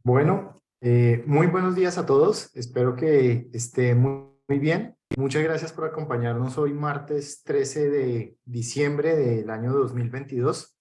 Bueno, muy buenos días a todos. Espero que esté muy bien. Muchas gracias por acompañarnos hoy, martes 13 de diciembre del año 2022.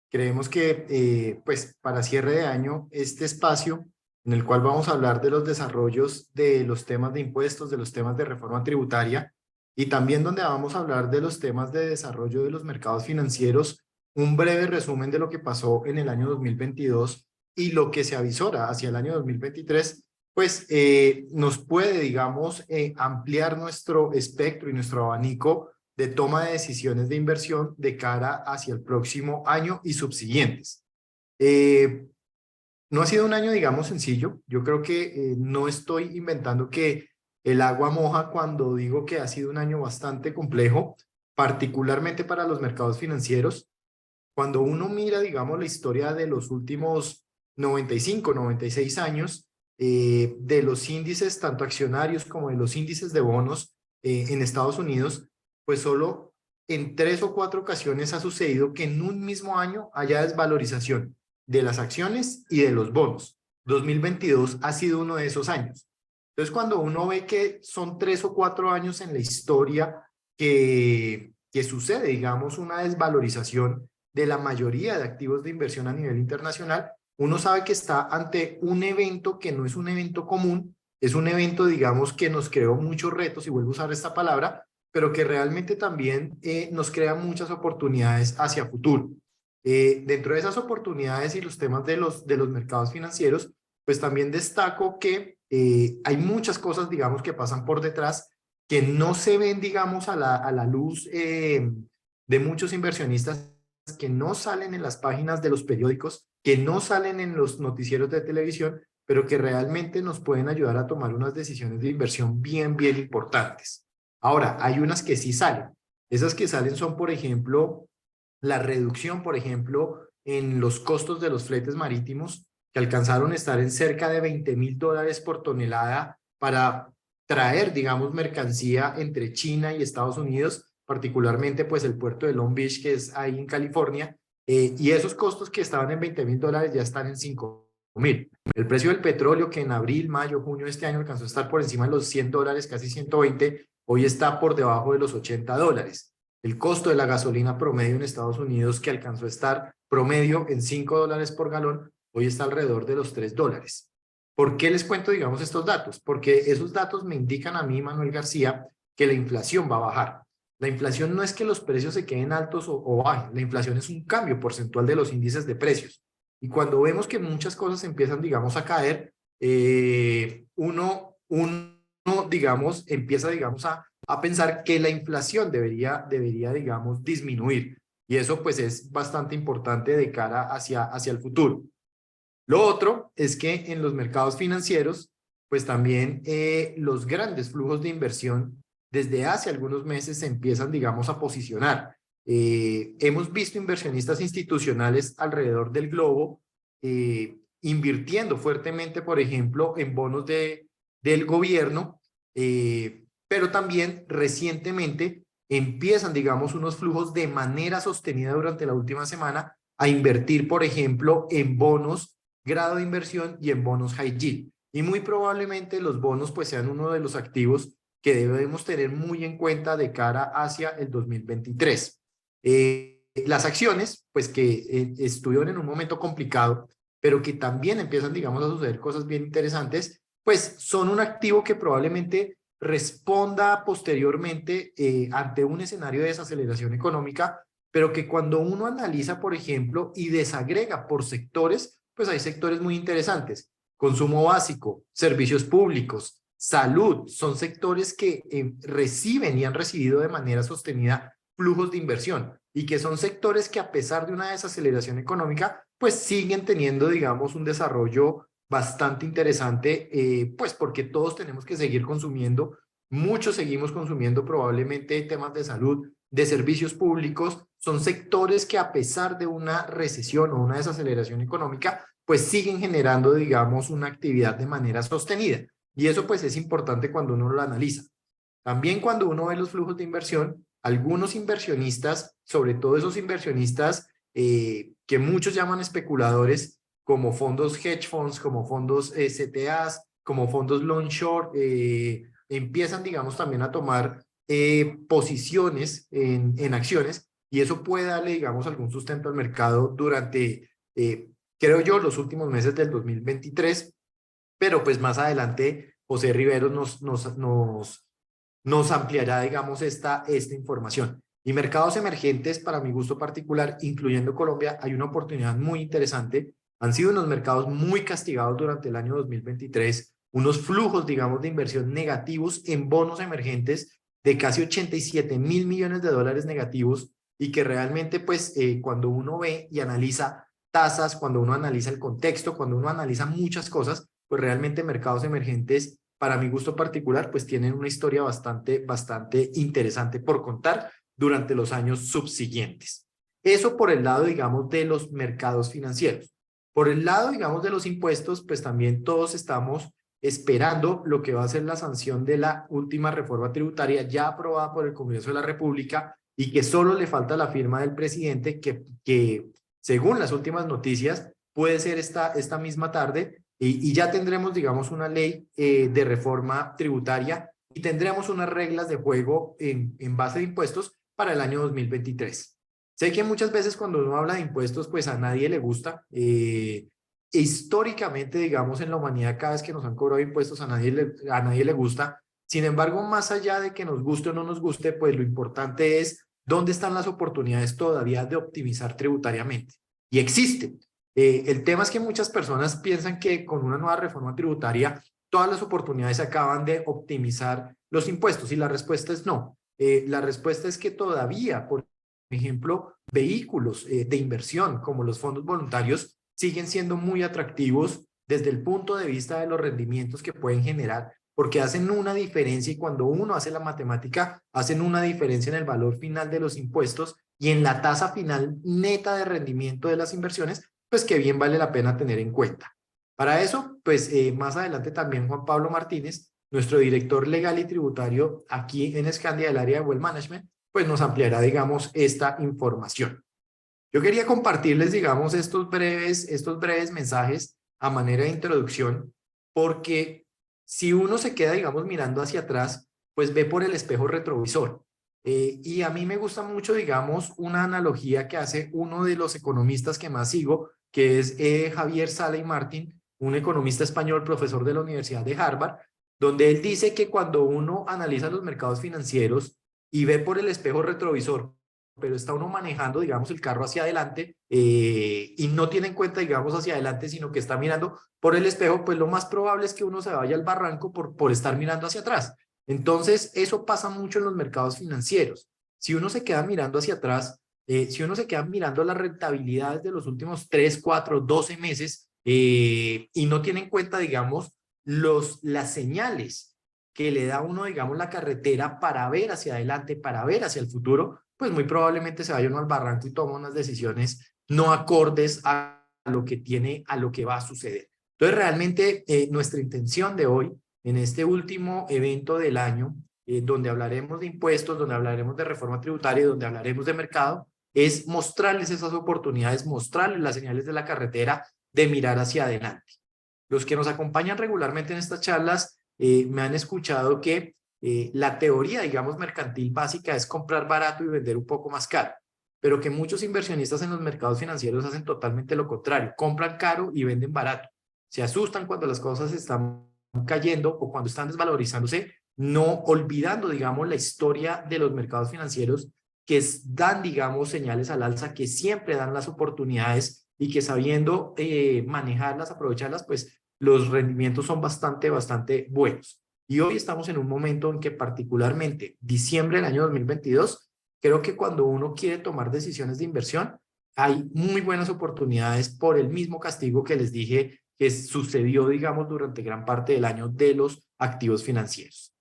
Creemos que, pues, para cierre de año, este espacio en el cual vamos a hablar de los desarrollos de los temas de impuestos, de los temas de reforma tributaria y también donde vamos a hablar de los temas de desarrollo de los mercados financieros, un breve resumen de lo que pasó en el año 2022 y lo que se avisora hacia el año 2023, pues nos puede, digamos, ampliar nuestro espectro y nuestro abanico de toma de decisiones de inversión de cara hacia el próximo año y subsiguientes. Eh, no ha sido un año, digamos, sencillo. Yo creo que no estoy inventando que el agua moja cuando digo que ha sido un año bastante complejo, particularmente para los mercados financieros. Cuando uno mira, digamos, la historia de los últimos 95, 96 años, de los índices, tanto accionarios como de los índices de bonos en Estados Unidos, pues solo en 3 o 4 ocasiones ha sucedido que en un mismo año haya desvalorización de las acciones y de los bonos. 2022 ha sido uno de esos años. Entonces, cuando uno ve que son 3 o 4 años en la historia que sucede, digamos, una desvalorización de la mayoría de activos de inversión a nivel internacional, uno sabe que está ante un evento que no es un evento común, es un evento, digamos, que nos creó muchos retos, y vuelvo a usar esta palabra, pero que realmente también nos crea muchas oportunidades hacia futuro. Dentro de esas oportunidades y los temas de los mercados financieros, pues también destaco que hay muchas cosas, digamos, que pasan por detrás que no se ven, digamos, a la luz de muchos inversionistas, que no salen en las páginas de los periódicos, que no salen en los noticieros de televisión, pero que realmente nos pueden ayudar a tomar unas decisiones de inversión bien importantes. Ahora, hay unas que sí salen. Esas que salen son, por ejemplo, la reducción, por ejemplo, en los costos de los fletes marítimos, que alcanzaron a estar en cerca de $20,000 por tonelada para traer, digamos, mercancía entre China y Estados Unidos, particularmente pues el puerto de Long Beach, que es ahí en California, y esos costos que estaban en $20,000 ya están en 5,000. El precio del petróleo, que en abril, mayo, junio de este año alcanzó a estar por encima de los $100, casi 120, hoy está por debajo de los $80. El costo de la gasolina promedio en Estados Unidos, que alcanzó a estar promedio en $5 por galón, hoy está alrededor de los $3. ¿Por qué les cuento, digamos, estos datos? Porque esos datos me indican a mí, Manuel García, que la inflación va a bajar. La inflación no es que los precios se queden altos o bajen, la inflación es un cambio porcentual de los índices de precios. Y cuando vemos que muchas cosas empiezan, digamos, a caer, uno, digamos, empieza, digamos, a pensar que la inflación debería, digamos, disminuir. Y eso, pues, es bastante importante de cara hacia el futuro. Lo otro es que en los mercados financieros, pues también los grandes flujos de inversión desde hace algunos meses se empiezan, digamos, a posicionar. Hemos visto inversionistas institucionales alrededor del globo invirtiendo fuertemente, por ejemplo, en bonos del gobierno, pero también recientemente empiezan, digamos, unos flujos de manera sostenida durante la última semana a invertir, por ejemplo, en bonos grado de inversión y en bonos high yield. Y muy probablemente los bonos pues sean uno de los activos que debemos tener muy en cuenta de cara hacia el 2023. Las acciones, pues que estuvieron en un momento complicado, pero que también empiezan, digamos, a suceder cosas bien interesantes, pues son un activo que probablemente responda posteriormente ante un escenario de desaceleración económica, pero que cuando uno analiza, por ejemplo, y desagrega por sectores, pues hay sectores muy interesantes. Consumo básico, servicios públicos, salud, son sectores que reciben y han recibido de manera sostenida flujos de inversión y que son sectores que, a pesar de una desaceleración económica, pues siguen teniendo, digamos, un desarrollo bastante interesante, pues porque todos tenemos que seguir consumiendo, muchos seguimos consumiendo probablemente temas de salud, de servicios públicos. Son sectores que, a pesar de una recesión o una desaceleración económica, pues siguen generando, digamos, una actividad de manera sostenida. Y eso pues es importante cuando uno lo analiza. También cuando uno ve los flujos de inversión, algunos inversionistas, sobre todo esos inversionistas que muchos llaman especuladores, como fondos hedge funds, como fondos CTAs, como fondos long short, empiezan, digamos, también a tomar posiciones en acciones y eso puede darle, digamos, algún sustento al mercado durante, creo yo, los últimos meses del 2023, pero pues más adelante José Riveros nos ampliará, digamos, esta información. Y mercados emergentes, para mi gusto particular, incluyendo Colombia, hay una oportunidad muy interesante. Han sido unos mercados muy castigados durante el año 2023, unos flujos, digamos, de inversión negativos en bonos emergentes de casi 87.000 millones de dólares negativos y que realmente, pues, cuando uno ve y analiza tasas, cuando uno analiza el contexto, cuando uno analiza muchas cosas, pues realmente mercados emergentes, para mi gusto particular, pues tienen una historia bastante interesante por contar durante los años subsiguientes. Eso por el lado, digamos, de los mercados financieros. Por el lado, digamos, de los impuestos, pues también todos estamos esperando lo que va a ser la sanción de la última reforma tributaria ya aprobada por el Congreso de la República y que solo le falta la firma del presidente que según las últimas noticias, puede ser esta misma tarde y ya tendremos, digamos, una ley de reforma tributaria y tendremos unas reglas de juego en base de impuestos para el año 2023. Sé que muchas veces cuando uno habla de impuestos, pues a nadie le gusta. Históricamente, digamos, en la humanidad, cada vez que nos han cobrado impuestos, a nadie le gusta. Sin embargo, más allá de que nos guste o no nos guste, pues lo importante es dónde están las oportunidades todavía de optimizar tributariamente. Y existen. El tema es que muchas personas piensan que con una nueva reforma tributaria todas las oportunidades acaban de optimizar los impuestos y la respuesta es no. La respuesta es que todavía, por ejemplo, vehículos de inversión como los fondos voluntarios siguen siendo muy atractivos desde el punto de vista de los rendimientos que pueden generar porque hacen una diferencia y cuando uno hace la matemática, hacen una diferencia en el valor final de los impuestos y en la tasa final neta de rendimiento de las inversiones, pues que bien vale la pena tener en cuenta. Para eso, pues más adelante también Juan Pablo Martínez, nuestro director legal y tributario aquí en Scandia del área de Wealth Management, pues nos ampliará, digamos, esta información. Yo quería compartirles, digamos, estos breves mensajes a manera de introducción, porque si uno se queda, digamos, mirando hacia atrás, pues ve por el espejo retrovisor. Y a mí me gusta mucho, digamos, una analogía que hace uno de los economistas que más sigo, que es Javier Sala y Martín, un economista español, profesor de la Universidad de Harvard, donde él dice que cuando uno analiza los mercados financieros y ve por el espejo retrovisor, pero está uno manejando, digamos, el carro hacia adelante y no tiene en cuenta, digamos, hacia adelante, sino que está mirando por el espejo, pues lo más probable es que uno se vaya al barranco por estar mirando hacia atrás. Entonces, eso pasa mucho en los mercados financieros. Si uno se queda mirando hacia atrás, si uno se queda mirando las rentabilidades de los últimos 3, 4, 12 meses y no tiene en cuenta, digamos, las señales que le da uno, digamos, la carretera para ver hacia adelante, para ver hacia el futuro, pues muy probablemente se vaya uno al barranco y toma unas decisiones no acordes a lo que tiene, a lo que va a suceder. Entonces, realmente nuestra intención de hoy, en este último evento del año, donde hablaremos de impuestos, donde hablaremos de reforma tributaria, donde hablaremos de mercado, es mostrarles esas oportunidades, mostrarles las señales de la carretera de mirar hacia adelante. Los que nos acompañan regularmente en estas charlas me han escuchado que la teoría, digamos, mercantil básica es comprar barato y vender un poco más caro, pero que muchos inversionistas en los mercados financieros hacen totalmente lo contrario, compran caro y venden barato. Se asustan cuando las cosas están cayendo o cuando están desvalorizándose, no olvidando, digamos, la historia de los mercados financieros que dan, digamos, señales al alza, que siempre dan las oportunidades y que sabiendo manejarlas, aprovecharlas, pues los rendimientos son bastante buenos. Y hoy estamos en un momento en que particularmente diciembre del año 2022, creo que cuando uno quiere tomar decisiones de inversión, hay muy buenas oportunidades por el mismo castigo que les dije que sucedió, digamos, durante gran parte del año de los activos financieros.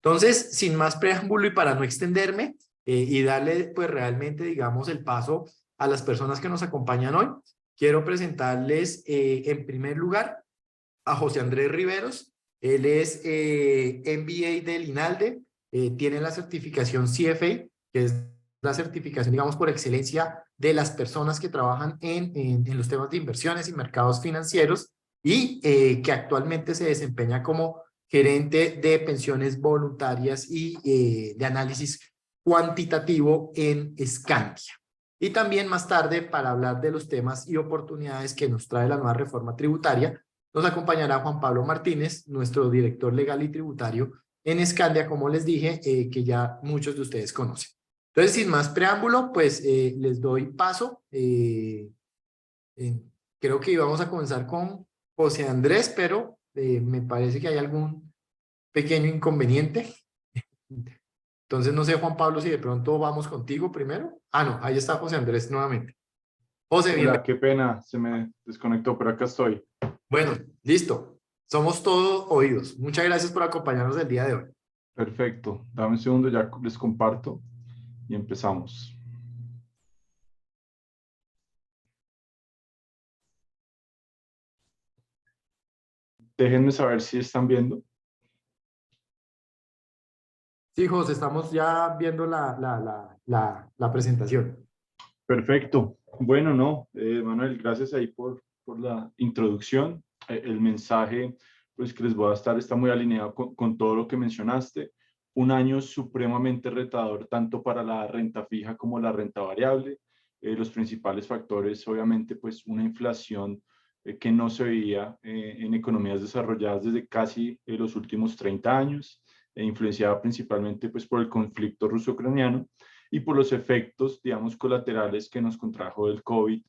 Entonces, sin más preámbulo y para no extenderme y darle pues realmente, digamos, el paso a las personas que nos acompañan hoy, quiero presentarles en primer lugar a José Andrés Riveros. Él es MBA del INALDE, tiene la certificación CFA, que es la certificación, digamos, por excelencia de las personas que trabajan en los temas de inversiones y mercados financieros y que actualmente se desempeña como gerente de pensiones voluntarias y de análisis cuantitativo en Scandia. Y también más tarde, para hablar de los temas y oportunidades que nos trae la nueva reforma tributaria, nos acompañará Juan Pablo Martínez, nuestro director legal y tributario en Scandia, como les dije, que ya muchos de ustedes conocen. Entonces, sin más preámbulo, pues les doy paso. Eh, Creo que íbamos a comenzar con José Andrés, pero me parece que hay algún pequeño inconveniente. Entonces, no sé, Juan Pablo, si de pronto vamos contigo primero. Ah, no, ahí está José Andrés nuevamente. José, Hola, bienvenido. qué pena, se me desconectó, pero acá estoy. Bueno, listo. Somos todos oídos. Muchas gracias por acompañarnos el día de hoy. Perfecto, dame un segundo, ya les comparto y empezamos. Déjenme saber si están viendo. Sí, José, estamos ya viendo la presentación. Perfecto. Bueno, no, Manuel, gracias ahí por la introducción. El mensaje pues, que les voy a estar está muy alineado con todo lo que mencionaste. Un año supremamente retador tanto para la renta fija como la renta variable. Los principales factores, obviamente, pues una inflación que no se veía en economías desarrolladas desde casi los últimos 30 años, influenciada principalmente pues, por el conflicto ruso-ucraniano y por los efectos, digamos, colaterales que nos contrajo el COVID,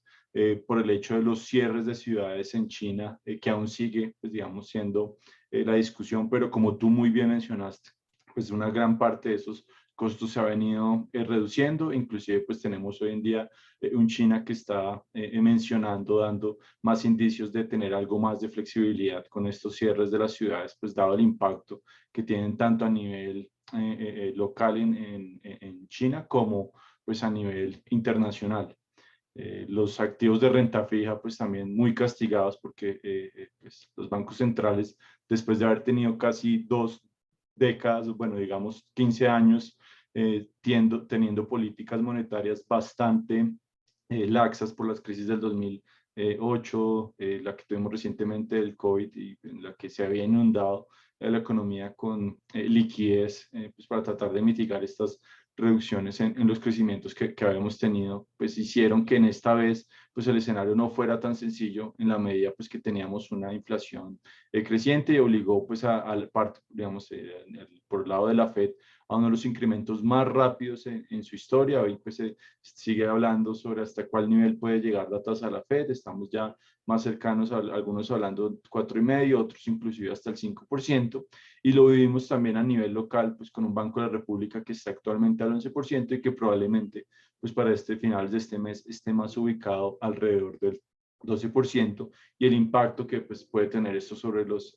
por el hecho de los cierres de ciudades en China, que aún sigue, pues, digamos, siendo la discusión, pero como tú muy bien mencionaste, pues una gran parte de esos costos se ha venido reduciendo, inclusive pues tenemos hoy en día un China que está mencionando, dando más indicios de tener algo más de flexibilidad con estos cierres de las ciudades, pues dado el impacto que tienen tanto a nivel local en China como pues a nivel internacional. Los activos de renta fija pues también muy castigados porque pues, los bancos centrales después de haber tenido casi 2 décadas, bueno digamos 15 años, teniendo políticas monetarias bastante laxas por las crisis del 2008, la que tuvimos recientemente del COVID y en la que se había inundado la economía con liquidez pues para tratar de mitigar estas reducciones en los crecimientos que habíamos tenido, pues hicieron que en esta vez pues el escenario no fuera tan sencillo en la medida pues que teníamos una inflación creciente y obligó pues al parte, digamos, por el lado de la Fed a uno de los incrementos más rápidos en su historia. Hoy pues se sigue hablando sobre hasta cuál nivel puede llegar la tasa de la Fed. Estamos ya más cercanos a algunos hablando 4,5, otros inclusive hasta el 5%. Y lo vivimos también a nivel local, pues con un Banco de la República que está actualmente al 11% y que probablemente pues para este final de este mes esté más ubicado alrededor del 12% y el impacto que pues, puede tener esto sobre los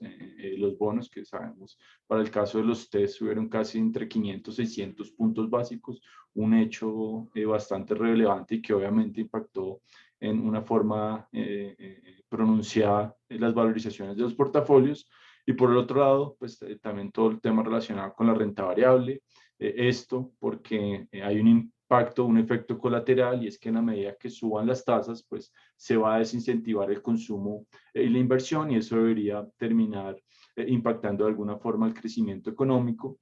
bonos que sabemos. Para el caso de los TES subieron casi entre 500 y 600 puntos básicos, un hecho bastante relevante y que obviamente impactó en una forma pronunciada las valorizaciones de los portafolios. Y por el otro lado, pues también todo el tema relacionado con la renta variable. Esto porque hay un impacto, un efecto colateral, y es que en la medida que suban las tasas, pues se va a desincentivar el consumo y la inversión, y eso debería terminar impactando de alguna forma el crecimiento económico.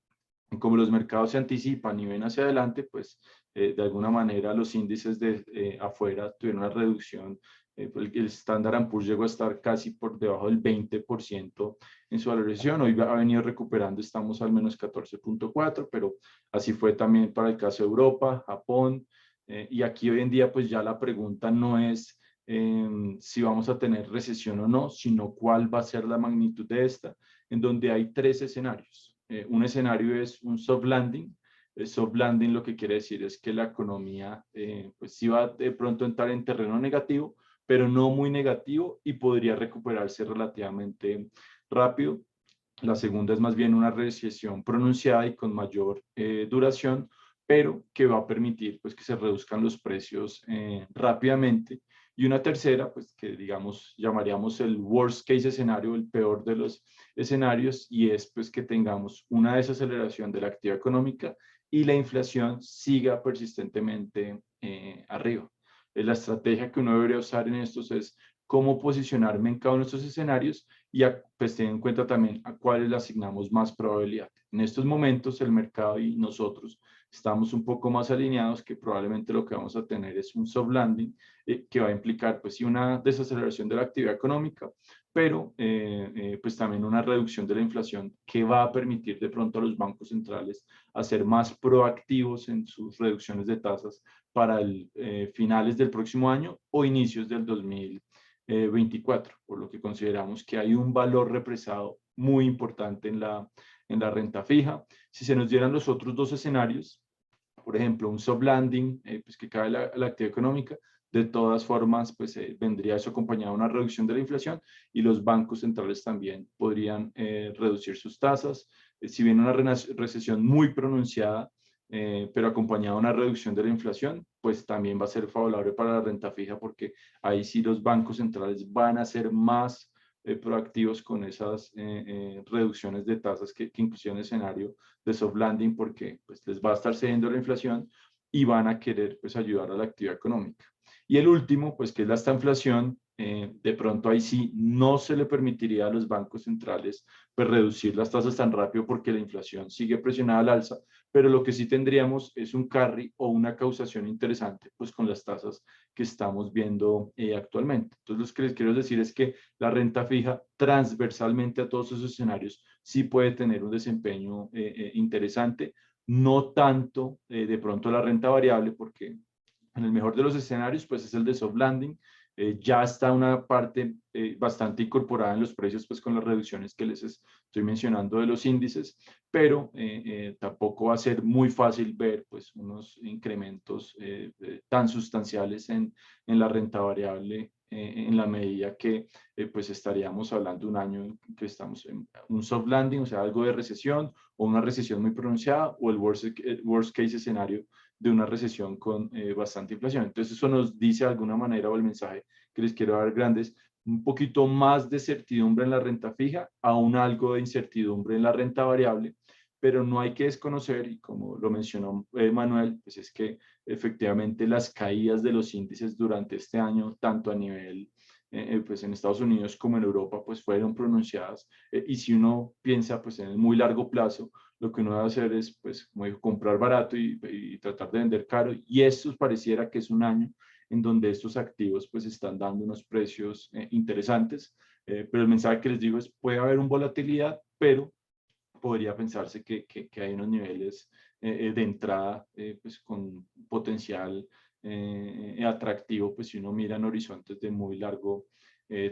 Y como los mercados se anticipan y ven hacia adelante, pues de alguna manera los índices de afuera tuvieron una reducción. El Standard & Poor's llegó a estar casi por debajo del 20% en su valorización. Hoy ha venido recuperando, estamos al menos 14,4, pero así fue también para el caso de Europa, Japón. Y aquí hoy en día, pues ya la pregunta no es si vamos a tener recesión o no, sino cuál va a ser la magnitud de esta, en donde hay 3 escenarios. Un escenario es un soft landing. El soft landing lo que quiere decir es que la economía pues sí va de pronto a entrar en terreno negativo, pero no muy negativo y podría recuperarse relativamente rápido. La segunda es más bien una recesión pronunciada y con mayor duración, pero que va a permitir pues, que se reduzcan los precios rápidamente Y una tercera, pues que digamos llamaríamos el worst case escenario, el peor de los escenarios, y es pues que tengamos una desaceleración de la actividad económica y la inflación siga persistentemente arriba. La estrategia que uno debería usar en estos es cómo posicionarme en cada uno de estos escenarios y pues tener en cuenta también a cuáles le asignamos más probabilidad. En estos momentos el mercado y nosotros estamos un poco más alineados, que probablemente lo que vamos a tener es un soft landing que va a implicar pues sí una desaceleración de la actividad económica, pero pues también una reducción de la inflación que va a permitir de pronto a los bancos centrales a ser más proactivos en sus reducciones de tasas para finales del próximo año o inicios del 2024, por lo que consideramos que hay un valor represado muy importante en la renta fija. Si se nos dieran los otros dos escenarios, por ejemplo, un soft landing, pues que cae la actividad económica, de todas formas, pues vendría eso acompañado de una reducción de la inflación y los bancos centrales también podrían reducir sus tasas. Si viene una recesión muy pronunciada, pero acompañada de una reducción de la inflación, pues también va a ser favorable para la renta fija, porque ahí sí los bancos centrales van a ser más proactivos con esas reducciones de tasas que inclusive en el escenario de soft landing, porque pues, les va a estar cediendo la inflación y van a querer pues, ayudar a la actividad económica. Y el último, pues que es la estanflación, de pronto ahí sí no se le permitiría a los bancos centrales pues reducir las tasas tan rápido porque la inflación sigue presionada al alza, pero lo que sí tendríamos es un carry o una causación interesante pues con las tasas que estamos viendo actualmente. Entonces lo que les quiero decir es que la renta fija transversalmente a todos esos escenarios sí puede tener un desempeño interesante, no tanto de pronto la renta variable, porque en el mejor de los escenarios, pues es el de soft landing. Ya está una parte bastante incorporada en los precios, pues con las reducciones que les estoy mencionando de los índices, pero tampoco va a ser muy fácil ver pues unos incrementos tan sustanciales en la renta variable en la medida que pues estaríamos hablando de un año en que estamos en un soft landing, o sea, algo de recesión o una recesión muy pronunciada, o el worst case escenario de una recesión con bastante inflación. Entonces eso nos dice de alguna manera, o el mensaje que les quiero dar grandes, un poquito más de certidumbre en la renta fija, aún algo de incertidumbre en la renta variable, pero no hay que desconocer, y como lo mencionó Manuel, pues es que efectivamente las caídas de los índices durante este año, tanto a nivel pues en Estados Unidos como en Europa, pues fueron pronunciadas. Y si uno piensa pues en el muy largo plazo, lo que uno debe hacer es, pues, como dijo, comprar barato y tratar de vender caro. Y esto pareciera que es un año en donde estos activos, pues, están dando unos precios interesantes. Pero el mensaje que les digo es, puede haber una volatilidad, pero podría pensarse que hay unos niveles de entrada, pues, con potencial atractivo, pues, si uno mira en horizontes de muy largo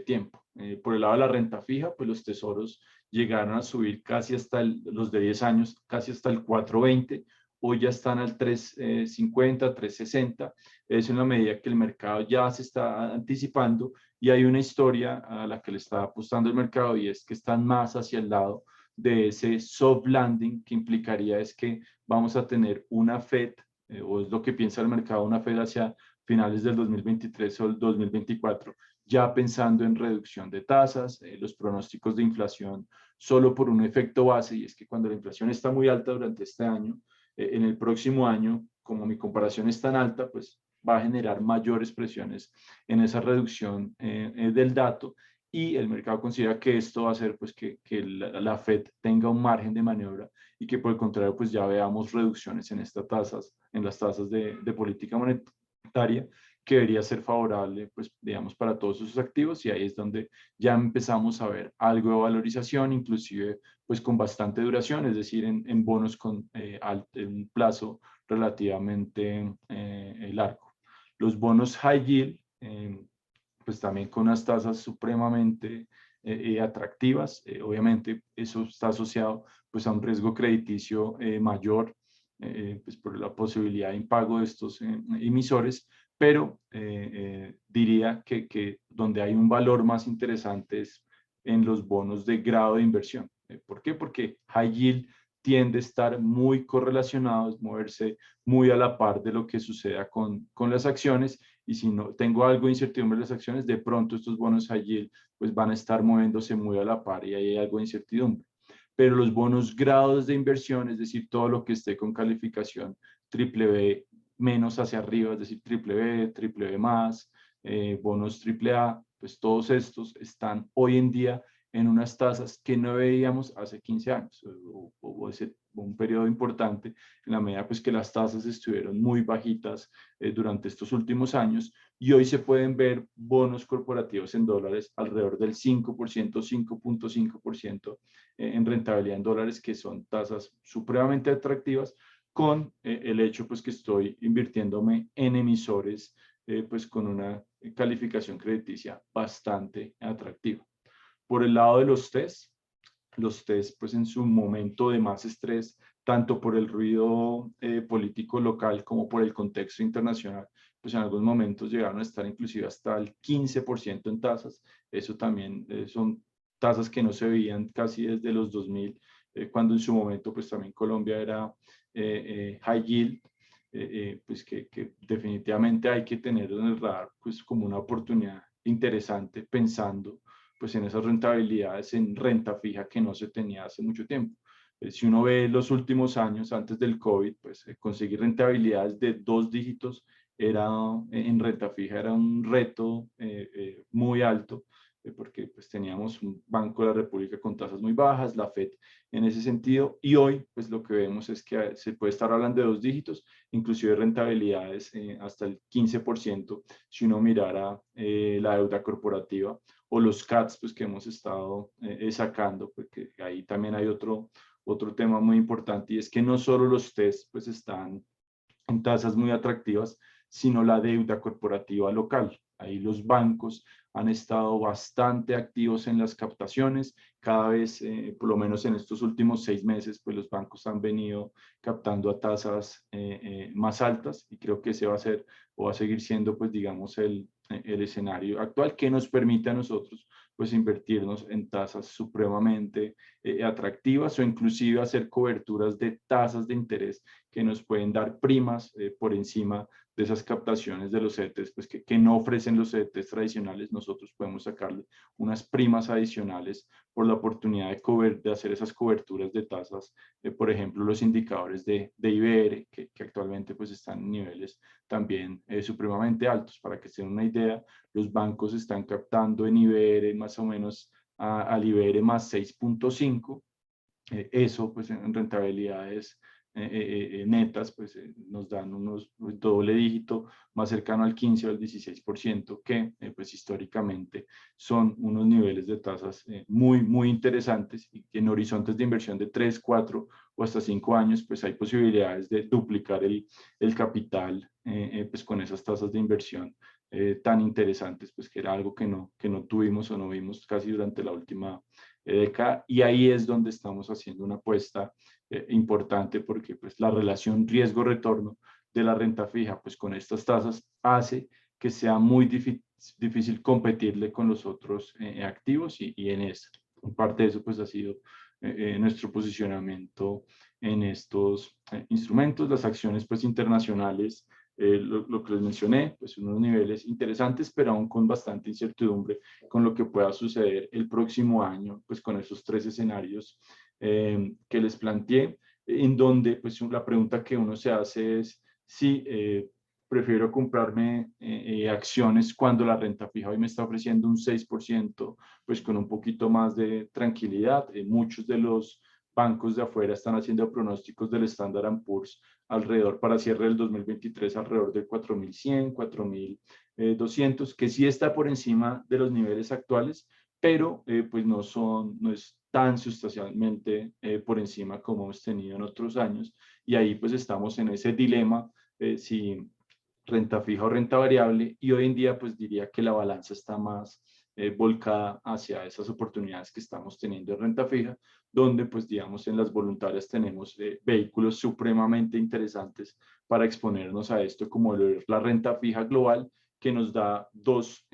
tiempo. Por el lado de la renta fija, pues, los tesoros llegaron a subir casi hasta los de 10 años, casi hasta el 4,20. Hoy ya están al 3,50, 3,60. Es una medida que el mercado ya se está anticipando, y hay una historia a la que le está apostando el mercado, y es que están más hacia el lado de ese soft landing, que implicaría es que vamos a tener una Fed, o es lo que piensa el mercado, una Fed hacia finales del 2023 o el 2024, ya pensando en reducción de tasas, los pronósticos de inflación solo por un efecto base, y es que cuando la inflación está muy alta durante este año, en el próximo año, como mi comparación es tan alta, pues va a generar mayores presiones en esa reducción del dato, y el mercado considera que esto va a hacer pues que la Fed tenga un margen de maniobra, y que por el contrario pues ya veamos reducciones en estas tasas, en las tasas de política monetaria, que debería ser favorable pues digamos para todos esos activos, y ahí es donde ya empezamos a ver algo de valorización, inclusive pues con bastante duración, es decir, en bonos con un plazo relativamente largo. Los bonos high yield, pues también con unas tasas supremamente atractivas. Obviamente eso está asociado pues a un riesgo crediticio mayor, pues por la posibilidad de impago de estos emisores, pero diría que donde hay un valor más interesante es en los bonos de grado de inversión. ¿Por qué? Porque high yield tiende a estar muy correlacionado, es moverse muy a la par de lo que suceda con las acciones, y si no tengo algo de incertidumbre en las acciones, de pronto estos bonos high yield pues van a estar moviéndose muy a la par y ahí hay algo de incertidumbre. Pero los bonos grados de inversión, es decir, todo lo que esté con calificación triple B menos hacia arriba, es decir, triple B más, bonos triple A, pues todos estos están hoy en día en unas tasas que no veíamos hace 15 años, o un periodo importante, en la medida pues que las tasas estuvieron muy bajitas durante estos últimos años, y hoy se pueden ver bonos corporativos en dólares alrededor del 5%, 5.5% en rentabilidad en dólares, que son tasas supremamente atractivas, con el hecho pues que estoy invirtiéndome en emisores pues con una calificación crediticia bastante atractiva. Por el lado de los test pues en su momento de más estrés, tanto por el ruido político local como por el contexto internacional, pues en algunos momentos llegaron a estar inclusive hasta el 15% en tasas. Eso también son tasas que no se veían casi desde los 2000, cuando en su momento pues también Colombia era high yield, pues que definitivamente hay que tener en el radar pues como una oportunidad interesante, pensando pues en esas rentabilidades en renta fija que no se tenía hace mucho tiempo. Si uno ve los últimos años antes del COVID, pues conseguir rentabilidades de 2 dígitos era, en renta fija era un reto muy alto, porque pues teníamos un Banco de la República con tasas muy bajas, la FED en ese sentido, y hoy pues lo que vemos es que se puede estar hablando de 2 dígitos, inclusive rentabilidades hasta el 15%, si uno mirara la deuda corporativa o los CATs pues, que hemos estado sacando, porque ahí también hay otro tema muy importante, y es que no solo los test pues, están en tasas muy atractivas, sino la deuda corporativa local. Ahí los bancos han estado bastante activos en las captaciones. Cada vez, por lo menos en estos últimos 6 meses, pues los bancos han venido captando a tasas más altas, y creo que ese va a ser o va a seguir siendo, pues digamos, el escenario actual que nos permite a nosotros pues invertirnos en tasas supremamente atractivas, o inclusive hacer coberturas de tasas de interés que nos pueden dar primas por encima de esas captaciones de los CETES, pues que no ofrecen los CETES tradicionales. Nosotros podemos sacarle unas primas adicionales por la oportunidad de hacer esas coberturas de tasas, por ejemplo, los indicadores de IBR, que actualmente pues están en niveles también supremamente altos. Para que se den una idea, los bancos están captando en IBR más o menos al IBR más 6.5. Eso pues en rentabilidades netas pues nos dan unos doble dígito más cercano al 15 o al 16%, que pues históricamente son unos niveles de tasas muy interesantes, y que en horizontes de inversión de 3, 4 o hasta 5 años pues hay posibilidades de duplicar el capital pues con esas tasas de inversión tan interesantes, pues que era algo que no tuvimos o no vimos casi durante la última década. Y ahí es donde estamos haciendo una apuesta importante, porque pues la relación riesgo-retorno de la renta fija pues con estas tasas hace que sea muy difícil competirle con los otros activos, y en eso, parte de eso pues ha sido nuestro posicionamiento en estos instrumentos. Las acciones pues internacionales, lo que les mencioné, pues unos niveles interesantes, pero aún con bastante incertidumbre con lo que pueda suceder el próximo año, pues con esos 3 escenarios que les planteé, en donde pues la pregunta que uno se hace es si prefiero comprarme acciones cuando la renta fija hoy me está ofreciendo un 6%, pues con un poquito más de tranquilidad. Muchos de los bancos de afuera están haciendo pronósticos del Standard & Poor's alrededor para cierre del 2023, alrededor de 4.100, 4.200, que sí está por encima de los niveles actuales, pero pues no es tan sustancialmente por encima como hemos tenido en otros años. Y ahí pues estamos en ese dilema, si renta fija o renta variable, y hoy en día pues diría que la balanza está más volcada hacia esas oportunidades que estamos teniendo en renta fija, donde pues digamos en las voluntarias tenemos vehículos supremamente interesantes para exponernos a esto, como la renta fija global, que nos da dos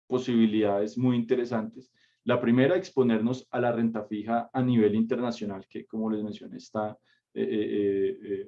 posibilidades muy interesantes, La primera, exponernos a la renta fija a nivel internacional, que como les mencioné está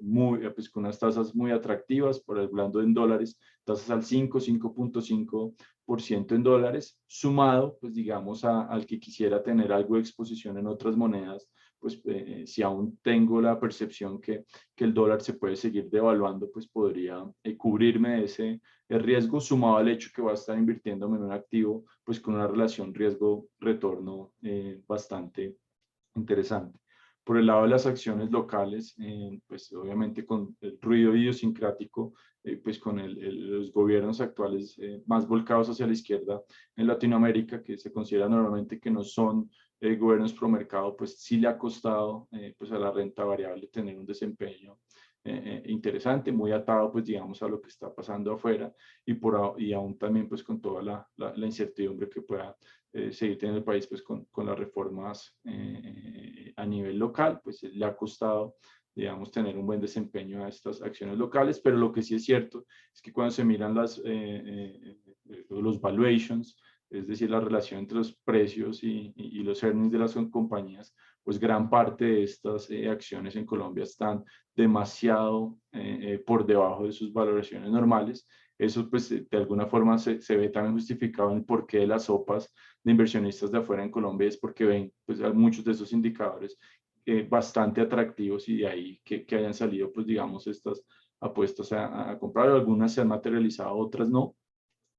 muy, pues, con unas tasas muy atractivas, por hablando en dólares, tasas al 5,5% en dólares, sumado, pues digamos, al que quisiera tener algo de exposición en otras monedas, pues si aún tengo la percepción que el dólar se puede seguir devaluando, pues podría cubrirme de ese riesgo, sumado al hecho que va a estar invirtiéndome en un activo, pues con una relación riesgo-retorno bastante interesante. Por el lado de las acciones locales, pues obviamente con el ruido idiosincrático, pues con los gobiernos actuales más volcados hacia la izquierda en Latinoamérica, que se considera normalmente que no son gobiernos pro mercado, pues sí le ha costado pues a la renta variable tener un desempeño interesante, muy atado pues digamos a lo que está pasando afuera y aún también pues con toda la incertidumbre que pueda seguir teniendo el país pues con las reformas a nivel local, pues le ha costado, digamos, tener un buen desempeño a estas acciones locales, pero lo que sí es cierto es que cuando se miran los valuations, es decir, la relación entre los precios y los earnings de las compañías, pues gran parte de estas acciones en Colombia están demasiado por debajo de sus valoraciones normales. Eso pues de alguna forma se ve también justificado en el porqué de las sopas de inversionistas de afuera en Colombia, es porque ven pues muchos de esos indicadores bastante atractivos y de ahí que hayan salido pues digamos estas apuestas a comprar. Algunas se han materializado, otras no,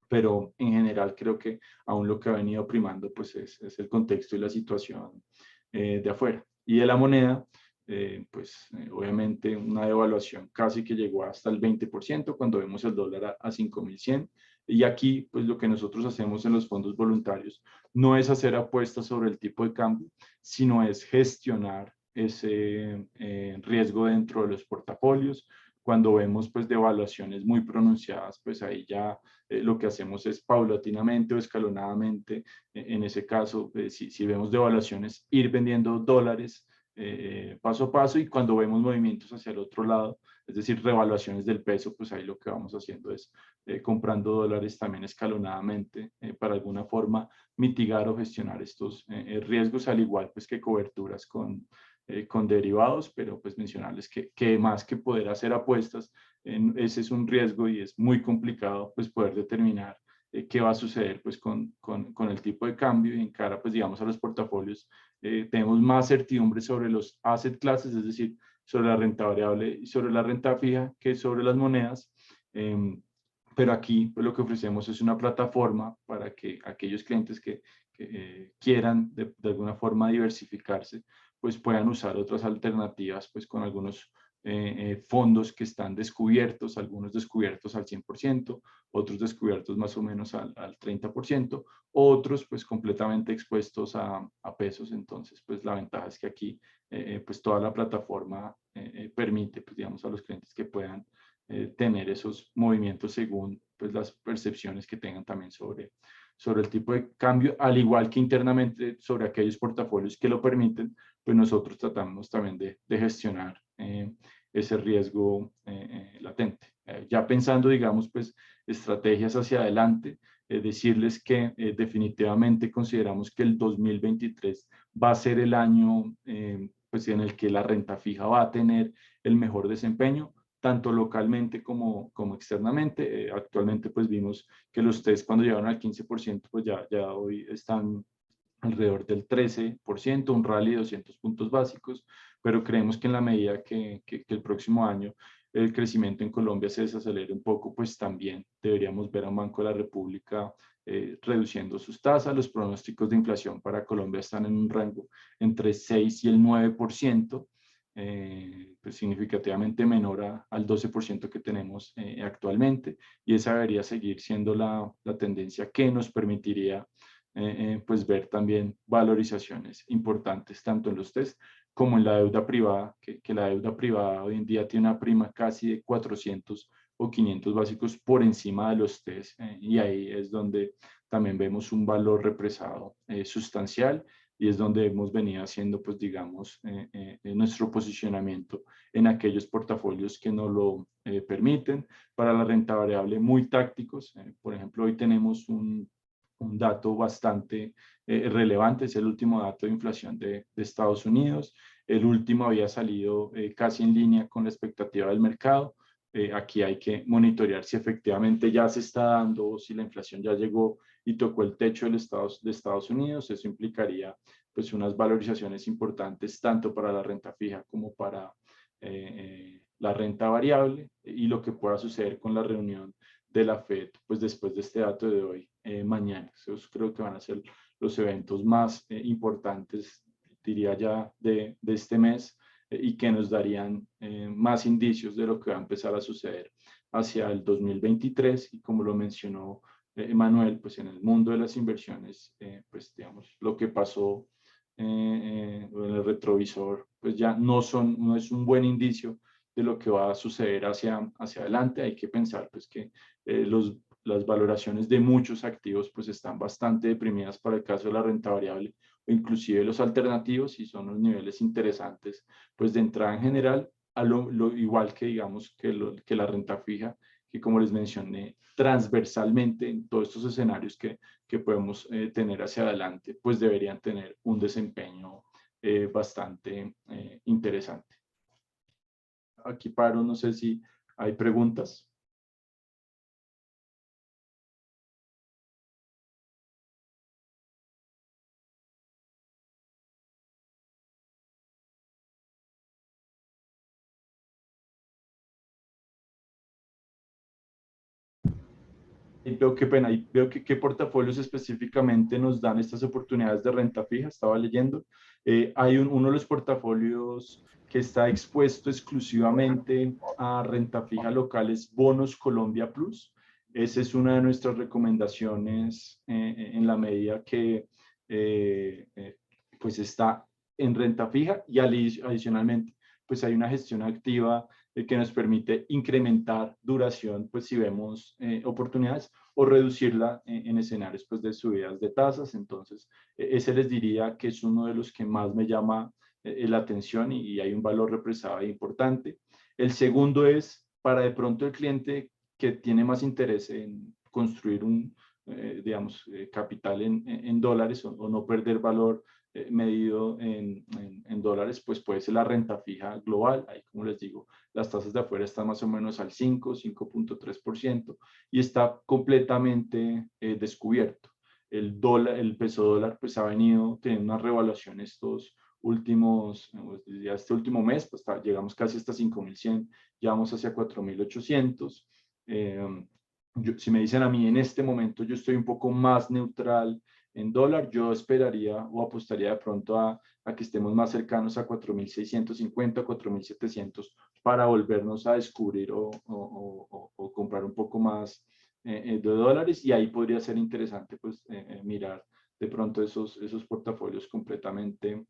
pero en general creo que aún lo que ha venido primando pues es el contexto y la situación de afuera. Y de la moneda, obviamente una devaluación casi que llegó hasta el 20% cuando vemos el dólar a 5.100. Y aquí, pues lo que nosotros hacemos en los fondos voluntarios no es hacer apuestas sobre el tipo de cambio, sino es gestionar ese riesgo dentro de los portafolios. Cuando vemos pues devaluaciones muy pronunciadas, pues ahí ya lo que hacemos es paulatinamente o escalonadamente, en ese caso, si vemos devaluaciones, ir vendiendo dólares paso a paso, y cuando vemos movimientos hacia el otro lado, es decir, revaluaciones del peso, pues ahí lo que vamos haciendo es comprando dólares también escalonadamente para alguna forma mitigar o gestionar estos riesgos, al igual pues que coberturas con derivados, pero pues mencionarles que más que poder hacer apuestas, ese es un riesgo y es muy complicado pues poder determinar qué va a suceder pues con el tipo de cambio, y en cara pues digamos a los portafolios tenemos más certidumbre sobre los asset classes, es decir, sobre la renta variable y sobre la renta fija que sobre las monedas. Pero aquí pues, lo que ofrecemos es una plataforma para que aquellos clientes que quieran de alguna forma diversificarse, pues puedan usar otras alternativas, pues con algunos fondos que están descubiertos, algunos descubiertos al 100%, otros descubiertos más o menos al 30%, otros pues completamente expuestos a pesos. Entonces pues la ventaja es que aquí pues toda la plataforma permite pues digamos a los clientes que puedan tener esos movimientos según pues las percepciones que tengan también sobre el tipo de cambio, al igual que internamente sobre aquellos portafolios que lo permiten, pues nosotros tratamos también de gestionar ese riesgo latente. Ya pensando, digamos, pues estrategias hacia adelante, decirles que definitivamente consideramos que el 2023 va a ser el año pues en el que la renta fija va a tener el mejor desempeño, tanto localmente como externamente. Actualmente pues vimos que los test cuando llegaron al 15%, pues ya hoy están alrededor del 13%, un rally de 200 puntos básicos, pero creemos que en la medida que el próximo año el crecimiento en Colombia se desacelere un poco, pues también deberíamos ver a un Banco de la República reduciendo sus tasas. Los pronósticos de inflación para Colombia están en un rango entre 6 y el 9%, pues significativamente menor al 12% que tenemos actualmente, y esa debería seguir siendo la tendencia que nos permitiría pues ver también valorizaciones importantes tanto en los test como en la deuda privada, que la deuda privada hoy en día tiene una prima casi de 400 o 500 básicos por encima de los test, y ahí es donde también vemos un valor represado sustancial, y es donde hemos venido haciendo, pues digamos, nuestro posicionamiento en aquellos portafolios que nos lo permiten. Para la renta variable, muy tácticos. Por ejemplo, hoy tenemos un un dato bastante relevante, es el último dato de inflación de Estados Unidos. El último había salido casi en línea con la expectativa del mercado. Aquí hay que monitorear si efectivamente ya se está dando o si la inflación ya llegó y tocó el techo de Estados Unidos. Eso implicaría pues unas valorizaciones importantes tanto para la renta fija como para la renta variable, y lo que pueda suceder con la reunión de la Fed pues después de este dato de hoy, mañana. Esos creo que van a ser los eventos más importantes, diría ya, de este mes, y que nos darían más indicios de lo que va a empezar a suceder hacia el 2023. Y como lo mencionó Manuel, pues en el mundo de las inversiones, pues digamos, lo que pasó en el retrovisor, pues ya no es un buen indicio de lo que va a suceder hacia adelante. Hay que pensar pues que las valoraciones de muchos activos pues están bastante deprimidas para el caso de la renta variable o inclusive los alternativos, y son los niveles interesantes pues de entrada en general, a lo igual que digamos que la renta fija, que como les mencioné, transversalmente en todos estos escenarios que podemos tener hacia adelante, pues deberían tener un desempeño bastante interesante. Aquí paro, no sé si hay preguntas. Y veo qué pena, y veo que qué portafolios específicamente nos dan estas oportunidades de renta fija. Estaba leyendo. Hay uno de los portafolios que está expuesto exclusivamente a renta fija locales, Bonos Colombia Plus. Esa es una de nuestras recomendaciones en la medida que pues está en renta fija, y adicionalmente pues hay una gestión activa que nos permite incrementar duración, pues si vemos oportunidades, o reducirla en escenarios pues de subidas de tasas. Entonces, ese les diría que es uno de los que más me llama la atención, y hay un valor represado importante. El segundo es para de pronto el cliente que tiene más interés en construir un, digamos, capital en dólares, o no perder valor medido en dólares, pues puede ser la renta fija global. Ahí, como les digo, las tasas de afuera están más o menos al 5.3%, y está completamente descubierto. El peso dólar pues ha venido teniendo una revaluación estos últimos, ya este último mes, pues llegamos casi hasta 5.100, ya vamos hacia 4.800. Si me dicen a mí en este momento, yo estoy un poco más neutral en dólar, yo esperaría o apostaría de pronto a que estemos más cercanos a 4.650, 4.700, para volvernos a descubrir o comprar un poco más de dólares, y ahí podría ser interesante pues mirar de pronto esos portafolios completamente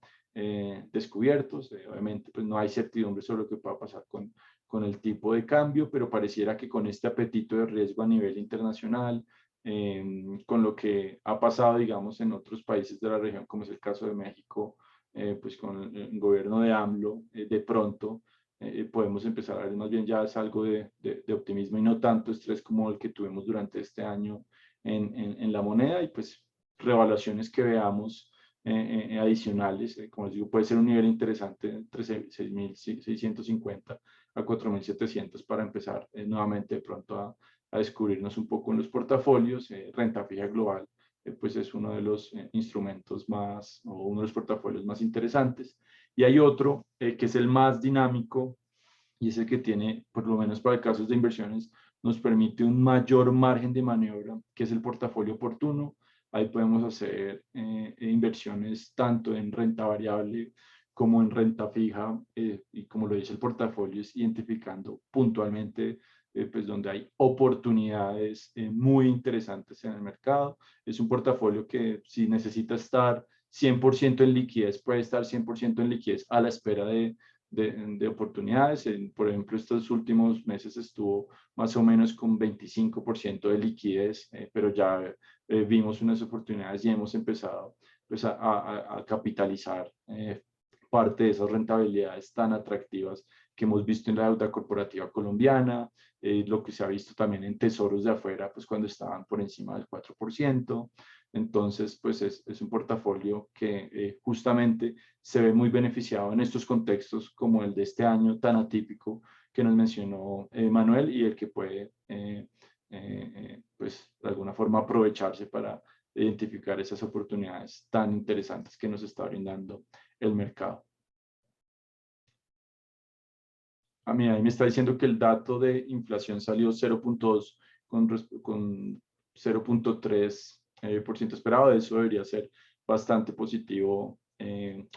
descubiertos. Obviamente pues no hay certidumbre sobre lo que pueda pasar con el tipo de cambio, pero pareciera que con este apetito de riesgo a nivel internacional, con lo que ha pasado, digamos, en otros países de la región, como es el caso de México, pues con el gobierno de AMLO, de pronto podemos empezar a ver más bien ya es algo de optimismo y no tanto estrés como el que tuvimos durante este año en la moneda, y pues revaluaciones que veamos adicionales, como les digo, puede ser un nivel interesante entre 6.650 a 4.700 para empezar nuevamente de pronto a descubrirnos un poco en los portafolios. Renta fija global, pues es uno de los instrumentos más, o uno de los portafolios más interesantes. Y hay otro que es el más dinámico, y es el que tiene, por lo menos para casos de inversiones, nos permite un mayor margen de maniobra, que es el portafolio oportuno. Ahí podemos hacer inversiones tanto en renta variable como en renta fija, y como lo dice el portafolio, es identificando puntualmente pues donde hay oportunidades muy interesantes en el mercado. Es un portafolio que si necesita estar 100% en liquidez, puede estar 100% en liquidez a la espera de oportunidades. Por ejemplo, estos últimos meses estuvo más o menos con 25% de liquidez, pero ya vimos unas oportunidades y hemos empezado pues, a capitalizar parte de esas rentabilidades tan atractivas que hemos visto en la deuda corporativa colombiana, lo que se ha visto también en tesoros de afuera, pues cuando estaban por encima del 4%. Entonces, pues es un portafolio que justamente se ve muy beneficiado en estos contextos como el de este año tan atípico que nos mencionó Manuel, y el que puede, pues, de alguna forma aprovecharse para identificar esas oportunidades tan interesantes que nos está brindando el mercado. A mí ahí me está diciendo que el dato de inflación salió 0.2 con 0.3% esperado. Eso debería ser bastante positivo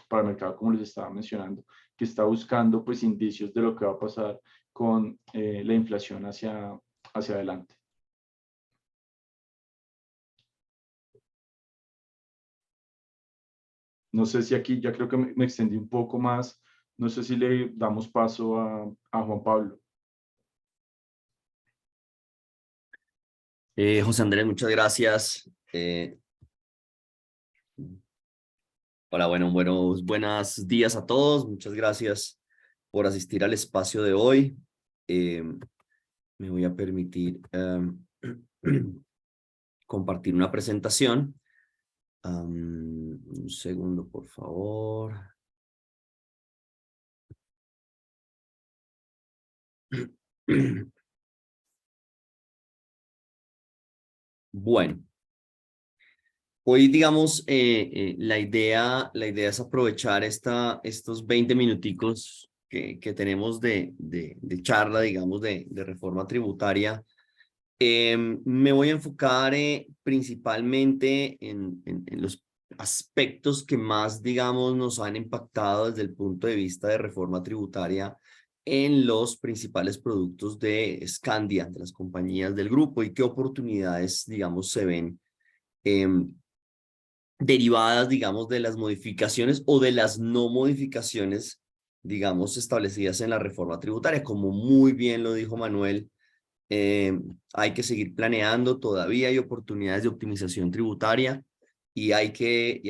para el mercado, como les estaba mencionando, que está buscando pues indicios de lo que va a pasar con la inflación hacia adelante. No sé si aquí ya creo que me extendí un poco más. No sé si le damos paso a Juan Pablo. José Andrés, muchas gracias. Hola, buenos días a todos. Muchas gracias por asistir al espacio de hoy. Me voy a permitir compartir una presentación. Un segundo, por favor. Bueno, hoy digamos, la idea es aprovechar estos 20 minuticos que tenemos de charla, digamos, de reforma tributaria. Me voy a enfocar principalmente en los aspectos que más, digamos, nos han impactado desde el punto de vista de reforma tributaria en los principales productos de Scandia, de las compañías del grupo, y qué oportunidades, digamos, se ven derivadas, digamos, de las modificaciones o de las no modificaciones, digamos, establecidas en la reforma tributaria. Como muy bien lo dijo Manuel, hay que seguir planeando, todavía hay oportunidades de optimización tributaria y hay que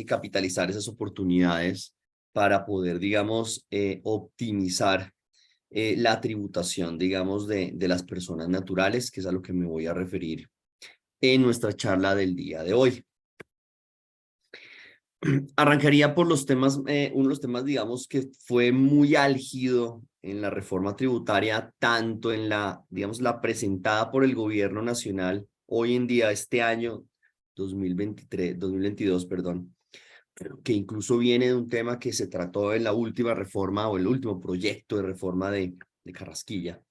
capitalizar esas oportunidades para poder, digamos, optimizar la tributación, digamos, de las personas naturales, que es a lo que me voy a referir en nuestra charla del día de hoy. Arrancaría por los temas, uno de los temas, digamos, que fue muy álgido en la reforma tributaria, tanto en la, digamos, la presentada por el gobierno nacional hoy en día, este año 2022, perdón, que incluso viene de un tema que se trató en la última reforma o el último proyecto de reforma de Carrasquilla,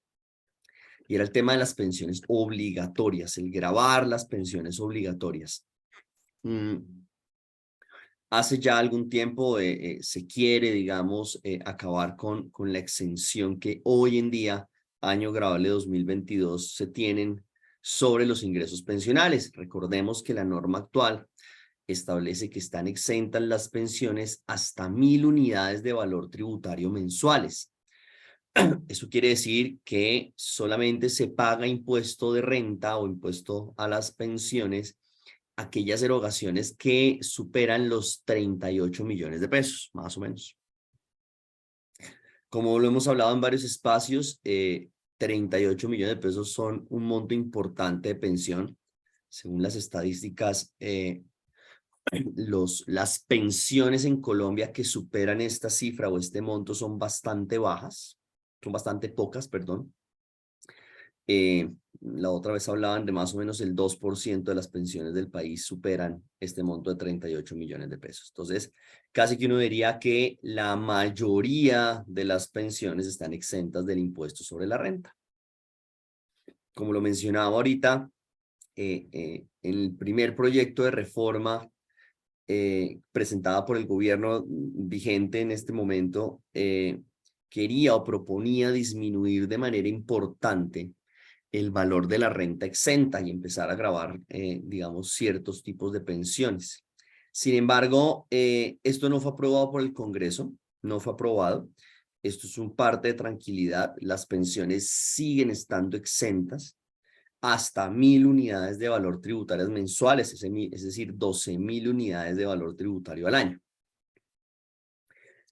y era el tema de las pensiones obligatorias, el gravar las pensiones obligatorias. Hace ya algún tiempo se quiere, digamos, acabar con la exención que hoy en día, año grabable 2022, se tienen sobre los ingresos pensionales. Recordemos que la norma actual establece que están exentas las pensiones hasta 1.000 unidades de valor tributario mensuales. Eso quiere decir que solamente se paga impuesto de renta o impuesto a las pensiones aquellas erogaciones que superan los 38 millones de pesos, más o menos. Como lo hemos hablado en varios espacios, 38 millones de pesos son un monto importante de pensión. Según las estadísticas, las pensiones en Colombia que superan esta cifra o este monto son bastante bajas, son bastante pocas, perdón. La otra vez hablaban de más o menos el 2% de las pensiones del país superan este monto de 38 millones de pesos. Entonces, casi que uno diría que la mayoría de las pensiones están exentas del impuesto sobre la renta. Como lo mencionaba ahorita, en el primer proyecto de reforma presentada por el gobierno vigente en este momento, quería o proponía disminuir de manera importante el valor de la renta exenta y empezar a gravar, digamos, ciertos tipos de pensiones. Sin embargo, esto no fue aprobado por el Congreso, no fue aprobado. Esto es un parte de tranquilidad. Las pensiones siguen estando exentas hasta 1.000 unidades de valor tributarias mensuales, es decir, 12.000 unidades de valor tributario al año.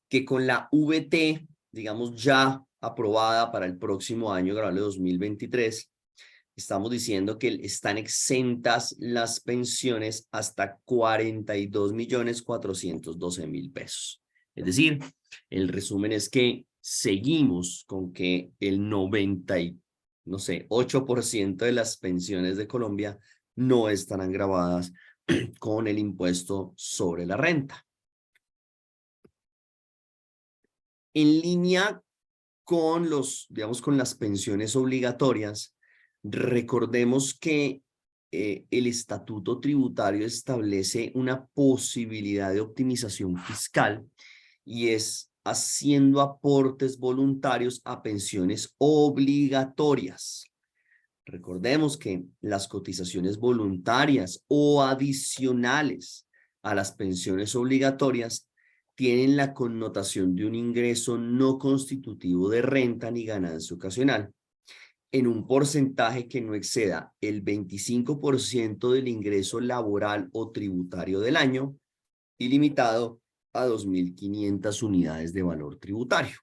que con la VT, digamos ya aprobada para el próximo año, grabable 2023, estamos diciendo que están exentas las pensiones hasta 42.412.000 pesos. Es decir, el resumen es que seguimos con que el 8% de las pensiones de Colombia no estarán gravadas con el impuesto sobre la renta. En línea con con las pensiones obligatorias, recordemos que el estatuto tributario establece una posibilidad de optimización fiscal y es haciendo aportes voluntarios a pensiones obligatorias. Recordemos que las cotizaciones voluntarias o adicionales a las pensiones obligatorias tienen la connotación de un ingreso no constitutivo de renta ni ganancia ocasional, en un porcentaje que no exceda el 25% del ingreso laboral o tributario del año y limitado a 2.500 unidades de valor tributario.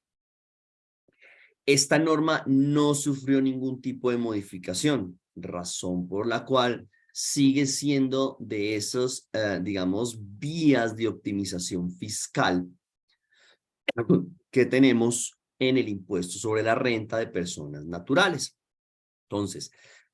Esta norma no sufrió ningún tipo de modificación, razón por la cual sigue siendo de esos, digamos, vías de optimización fiscal que tenemos en el impuesto sobre la renta de personas naturales. Entonces,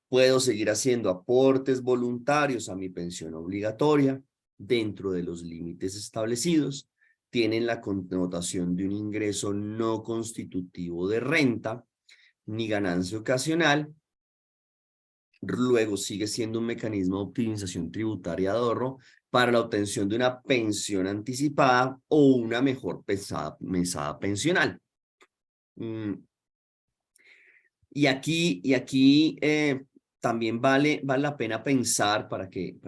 puedo seguir haciendo aportes voluntarios a mi pensión obligatoria dentro de los límites establecidos. Tienen la connotación de un ingreso no constitutivo de renta ni ganancia ocasional. Luego sigue siendo un mecanismo de optimización tributaria de ahorro para la obtención de una pensión anticipada o una mejor mesada pensional. Y aquí también vale la pena pensar para que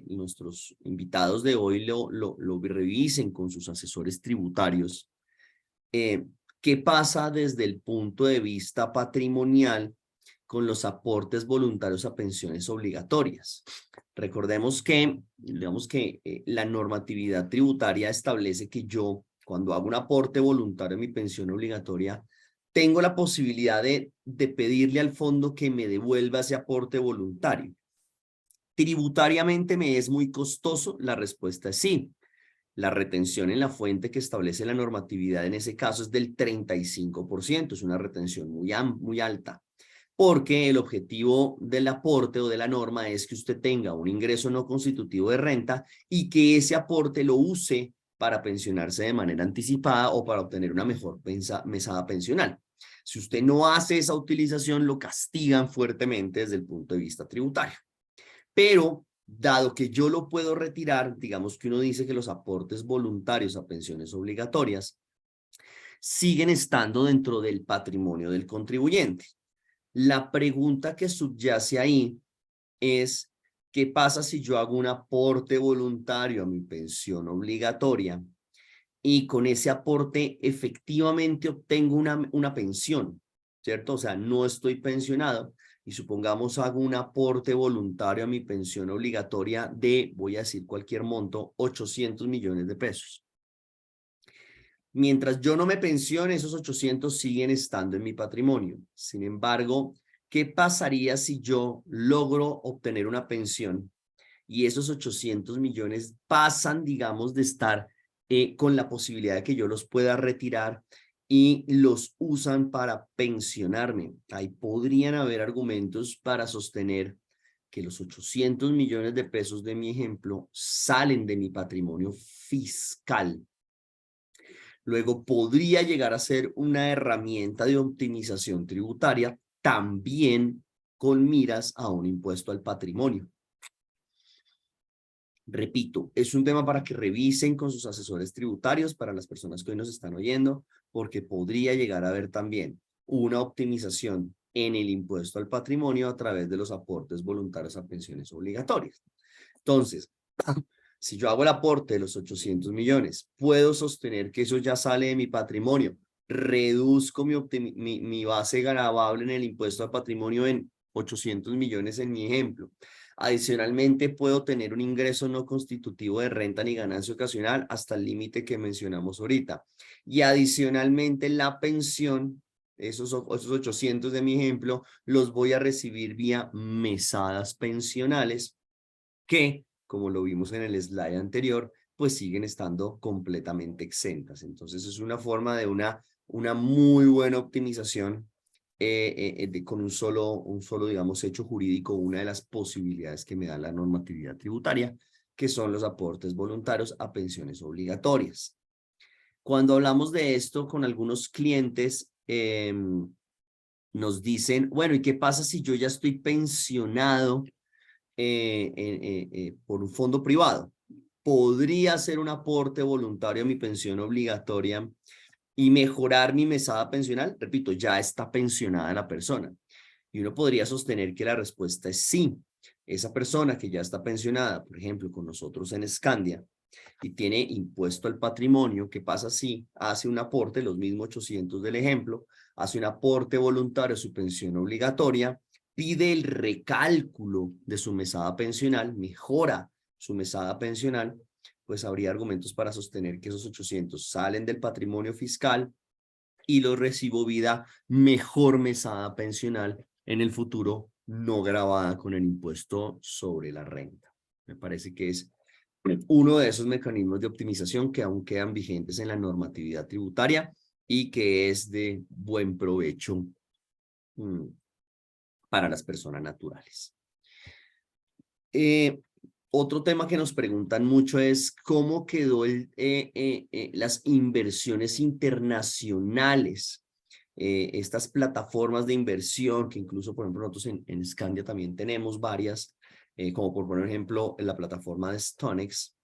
nuestros invitados de hoy lo revisen con sus asesores tributarios. ¿Qué pasa desde el punto de vista patrimonial con los aportes voluntarios a pensiones obligatorias? Recordemos que, digamos que la normatividad tributaria establece que yo, cuando hago un aporte voluntario a mi pensión obligatoria, tengo la posibilidad de pedirle al fondo que me devuelva ese aporte voluntario. ¿Tributariamente me es muy costoso? La respuesta es sí. La retención en la fuente que establece la normatividad en ese caso es del 35%, es una retención muy alta, porque el objetivo del aporte o de la norma es que usted tenga un ingreso no constitutivo de renta y que ese aporte lo use para pensionarse de manera anticipada o para obtener una mejor mesada pensional. Si usted no hace esa utilización, lo castigan fuertemente desde el punto de vista tributario. Pero, dado que yo lo puedo retirar, digamos que uno dice que los aportes voluntarios a pensiones obligatorias siguen estando dentro del patrimonio del contribuyente. La pregunta que subyace ahí es, ¿qué pasa si yo hago un aporte voluntario a mi pensión obligatoria y con ese aporte efectivamente obtengo una pensión, ¿cierto? O sea, no estoy pensionado y supongamos hago un aporte voluntario a mi pensión obligatoria de, voy a decir cualquier monto, 800 millones de pesos. Mientras yo no me pensione, esos 800 siguen estando en mi patrimonio. Sin embargo, ¿qué pasaría si yo logro obtener una pensión y esos 800 millones pasan, digamos, de estar con la posibilidad de que yo los pueda retirar y los usan para pensionarme? Ahí podrían haber argumentos para sostener que los 800 millones de pesos de mi ejemplo salen de mi patrimonio fiscal. Luego podría llegar a ser una herramienta de optimización tributaria también con miras a un impuesto al patrimonio. Repito, es un tema para que revisen con sus asesores tributarios, para las personas que hoy nos están oyendo, porque podría llegar a haber también una optimización en el impuesto al patrimonio a través de los aportes voluntarios a pensiones obligatorias. Entonces, si yo hago el aporte de los 800 millones, puedo sostener que eso ya sale de mi patrimonio, reduzco mi base gravable en el impuesto al patrimonio en 800 millones en mi ejemplo. Adicionalmente, puedo tener un ingreso no constitutivo de renta ni ganancia ocasional hasta el límite que mencionamos ahorita. Y adicionalmente, la pensión, esos 800 de mi ejemplo, los voy a recibir vía mesadas pensionales que, como lo vimos en el slide anterior, pues siguen estando completamente exentas. Entonces, es una forma de una muy buena optimización con un solo, digamos, hecho jurídico, una de las posibilidades que me da la normatividad tributaria, que son los aportes voluntarios a pensiones obligatorias. Cuando hablamos de esto con algunos clientes, nos dicen, bueno, ¿y qué pasa si yo ya estoy pensionado por un fondo privado? ¿Podría hacer un aporte voluntario a mi pensión obligatoria y mejorar mi mesada pensional? Repito, ya está pensionada la persona. Y uno podría sostener que la respuesta es sí. Esa persona que ya está pensionada, por ejemplo, con nosotros en Scandia, y tiene impuesto al patrimonio, ¿qué pasa si hace un aporte, los mismos 800 del ejemplo, hace un aporte voluntario a su pensión obligatoria, pide el recálculo de su mesada pensional, mejora su mesada pensional, pues habría argumentos para sostener que esos 800 salen del patrimonio fiscal y los recibo vida mejor mesada pensional en el futuro, no gravada con el impuesto sobre la renta. Me parece que es uno de esos mecanismos de optimización que aún quedan vigentes en la normatividad tributaria y que es de buen provecho para las personas naturales. Otro tema que nos preguntan mucho es cómo quedó las inversiones internacionales, estas plataformas de inversión que incluso, por ejemplo, nosotros en Scandia también tenemos varias, como por poner ejemplo en la plataforma de Stonex.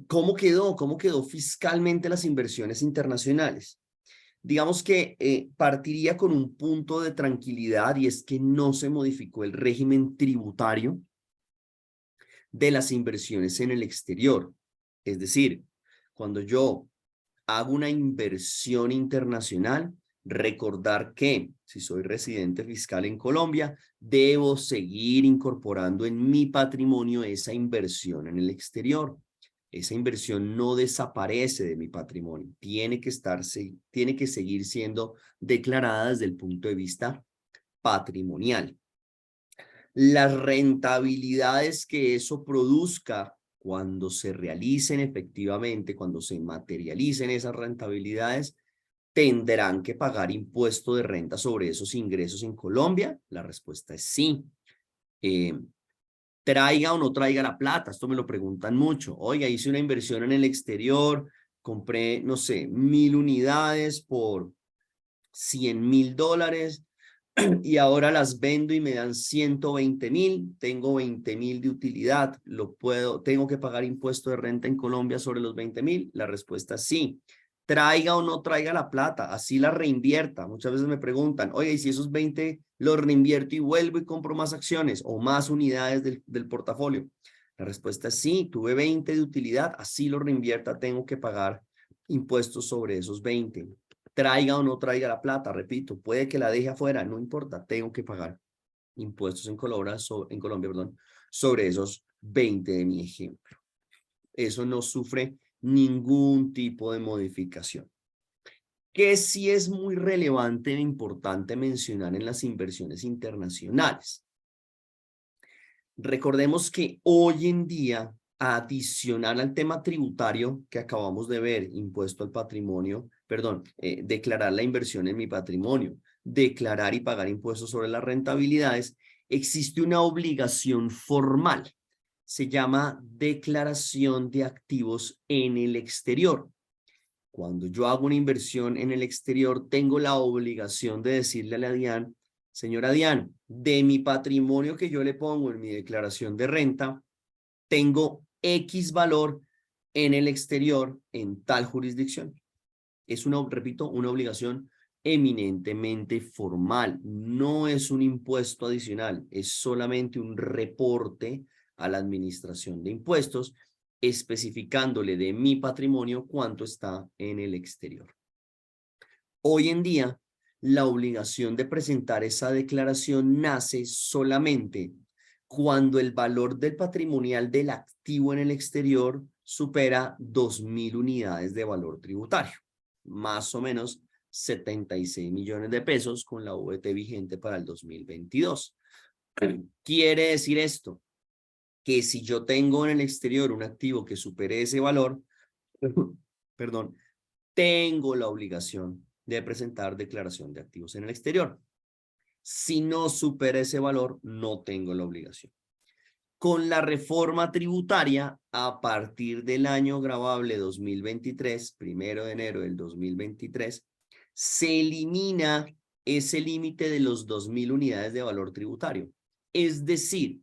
¿Cómo quedó fiscalmente las inversiones internacionales? Digamos que partiría con un punto de tranquilidad y es que no se modificó el régimen tributario de las inversiones en el exterior. Es decir, cuando yo hago una inversión internacional, recordar que si soy residente fiscal en Colombia, debo seguir incorporando en mi patrimonio esa inversión en el exterior. Esa inversión no desaparece de mi patrimonio, tiene que seguir siendo declarada desde el punto de vista patrimonial. Las rentabilidades que eso produzca cuando se realicen efectivamente, cuando se materialicen esas rentabilidades, ¿tendrán que pagar impuesto de renta sobre esos ingresos en Colombia? La respuesta es sí. Traiga o no traiga la plata, esto me lo preguntan mucho. Oiga, hice una inversión en el exterior, compré, no sé, 1000 unidades por $100,000 y ahora las vendo y me dan 120,000, tengo 20,000 de utilidad, tengo que pagar impuesto de renta en Colombia sobre los 20,000. La respuesta es sí. Traiga o no traiga la plata, así la reinvierta. Muchas veces me preguntan, oye, ¿y si esos 20 los reinvierto y vuelvo y compro más acciones o más unidades del portafolio? La respuesta es sí, tuve 20 de utilidad, así lo reinvierta, tengo que pagar impuestos sobre esos 20. Traiga o no traiga la plata, repito, puede que la deje afuera, no importa, tengo que pagar impuestos en Colombia, sobre esos 20 de mi ejemplo. Eso no sufre ningún tipo de modificación. Que sí es muy relevante e importante mencionar en las inversiones internacionales. Recordemos que hoy en día, adicional al tema tributario que acabamos de ver, impuesto al patrimonio, declarar la inversión en mi patrimonio, declarar y pagar impuestos sobre las rentabilidades, existe una obligación formal. Se llama declaración de activos en el exterior. Cuando yo hago una inversión en el exterior, tengo la obligación de decirle a la DIAN, señora DIAN, de mi patrimonio que yo le pongo en mi declaración de renta, tengo X valor en el exterior en tal jurisdicción. Es repito, una obligación eminentemente formal. No es un impuesto adicional, es solamente un reporte a la administración de impuestos especificándole de mi patrimonio cuánto está en el exterior. Hoy en día, la obligación de presentar esa declaración nace solamente cuando el valor del patrimonial del activo en el exterior supera 2.000 unidades de valor tributario, más o menos 76 millones de pesos con la VT vigente para el 2022. Quiere decir esto, que si yo tengo en el exterior un activo que supere ese valor, perdón, tengo la obligación de presentar declaración de activos en el exterior. Si no supera ese valor, no tengo la obligación. Con la reforma tributaria, a partir del año gravable 2023, 1 de enero del 2023, se elimina ese límite de los 2.000 unidades de valor tributario. Es decir,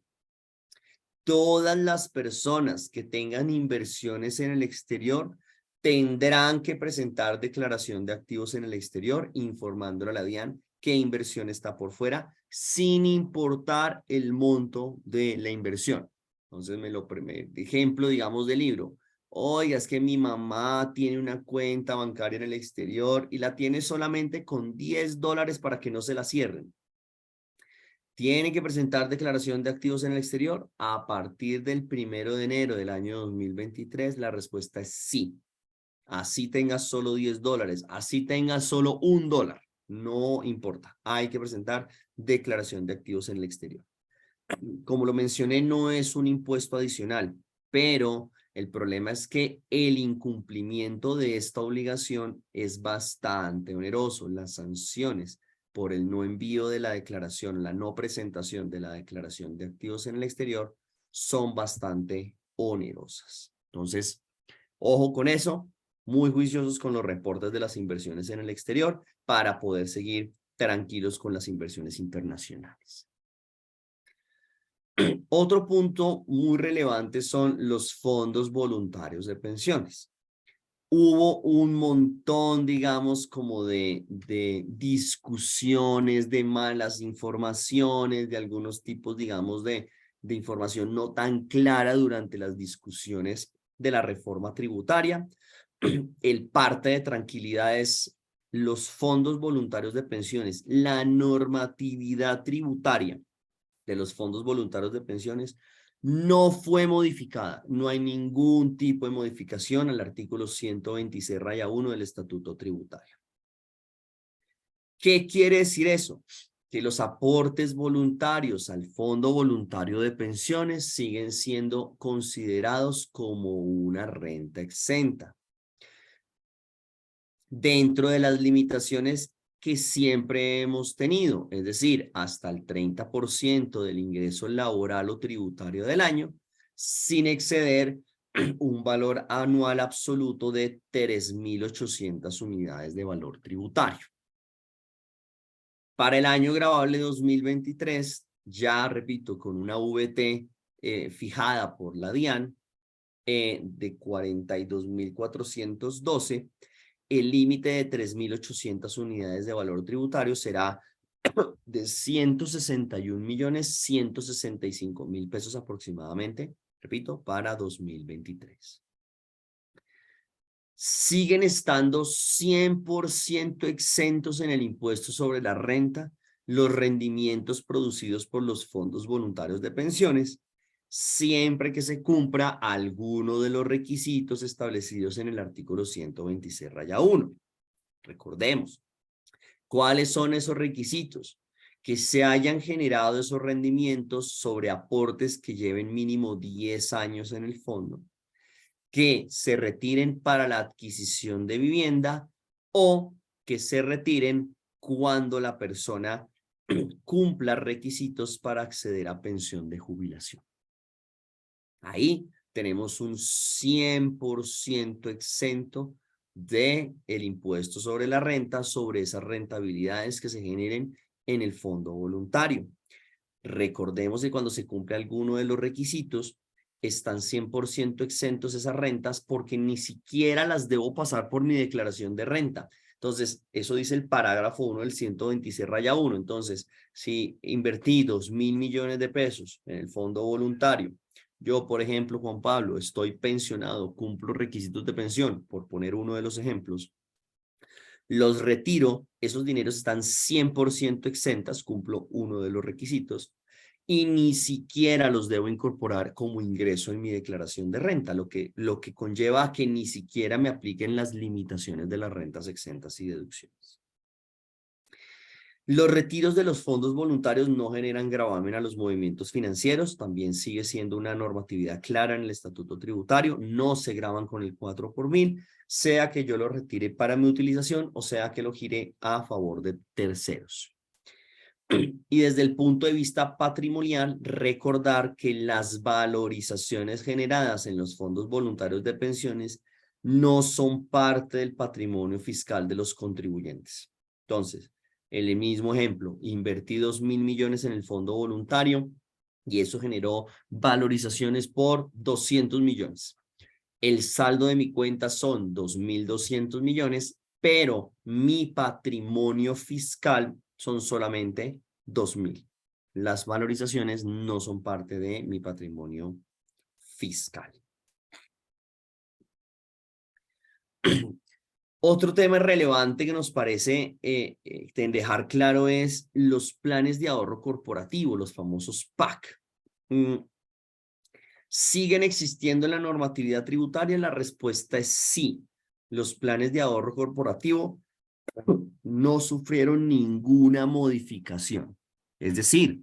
todas las personas que tengan inversiones en el exterior tendrán que presentar declaración de activos en el exterior, informándole a la DIAN qué inversión está por fuera, sin importar el monto de la inversión. Entonces, ejemplo, digamos, del libro. Oiga, es que mi mamá tiene una cuenta bancaria en el exterior y la tiene solamente con $10 para que no se la cierren. ¿Tiene que presentar declaración de activos en el exterior? A partir del 1 de enero del año 2023, la respuesta es sí. Así tengas solo $10, así tengas solo $1, no importa. Hay que presentar declaración de activos en el exterior. Como lo mencioné, no es un impuesto adicional, pero el problema es que el incumplimiento de esta obligación es bastante oneroso. Las sanciones por el no envío de la declaración, la no presentación de la declaración de activos en el exterior son bastante onerosas. Entonces, ojo con eso, muy juiciosos con los reportes de las inversiones en el exterior para poder seguir tranquilos con las inversiones internacionales. Otro punto muy relevante son los fondos voluntarios de pensiones. Hubo un montón, digamos, como de discusiones, de malas informaciones, de algunos tipos, digamos, de información no tan clara durante las discusiones de la reforma tributaria. El parte de tranquilidad es los fondos voluntarios de pensiones, la normatividad tributaria de los fondos voluntarios de pensiones no fue modificada. No hay ningún tipo de modificación al artículo 126-1 del Estatuto Tributario. ¿Qué quiere decir eso? Que los aportes voluntarios al Fondo Voluntario de Pensiones siguen siendo considerados como una renta exenta, dentro de las limitaciones que siempre hemos tenido, es decir, hasta el 30% del ingreso laboral o tributario del año, sin exceder un valor anual absoluto de 3.800 unidades de valor tributario. Para el año gravable 2023, ya repito, con una VT fijada por la DIAN de 42.412, el límite de 3.800 unidades de valor tributario será de 161.165.000 pesos aproximadamente, repito, para 2023. Siguen estando 100% exentos en el impuesto sobre la renta los rendimientos producidos por los fondos voluntarios de pensiones, siempre que se cumpla alguno de los requisitos establecidos en el artículo 126-1. Recordemos, ¿cuáles son esos requisitos? Que se hayan generado esos rendimientos sobre aportes que lleven mínimo 10 años en el fondo, que se retiren para la adquisición de vivienda o que se retiren cuando la persona cumpla requisitos para acceder a pensión de jubilación. Ahí tenemos un 100% exento del impuesto sobre la renta, sobre esas rentabilidades que se generen en el fondo voluntario. Recordemos que cuando se cumple alguno de los requisitos, están 100% exentos esas rentas porque ni siquiera las debo pasar por mi declaración de renta. Entonces, eso dice el parágrafo 1 del 126-1. Entonces, si invertí 2.000 millones de pesos en el fondo voluntario, yo, por ejemplo, Juan Pablo, estoy pensionado, cumplo requisitos de pensión, por poner uno de los ejemplos, los retiro, esos dineros están 100% exentas, cumplo uno de los requisitos, y ni siquiera los debo incorporar como ingreso en mi declaración de renta, lo que conlleva a que ni siquiera me apliquen las limitaciones de las rentas exentas y deducciones. Los retiros de los fondos voluntarios no generan gravamen a los movimientos financieros, también sigue siendo una normatividad clara en el estatuto tributario, no se gravan con el 4/1000, sea que yo lo retire para mi utilización o sea que lo gire a favor de terceros. Y desde el punto de vista patrimonial, recordar que las valorizaciones generadas en los fondos voluntarios de pensiones no son parte del patrimonio fiscal de los contribuyentes. Entonces, el mismo ejemplo, invertí 2.000 millones en el fondo voluntario y eso generó valorizaciones por 200 millones. El saldo de mi cuenta son 2.200 millones, pero mi patrimonio fiscal son solamente 2.000. Las valorizaciones no son parte de mi patrimonio fiscal. Otro tema relevante que nos parece dejar claro es los planes de ahorro corporativo, los famosos PAC. ¿Siguen existiendo en la normatividad tributaria? La respuesta es sí. Los planes de ahorro corporativo no sufrieron ninguna modificación. Es decir,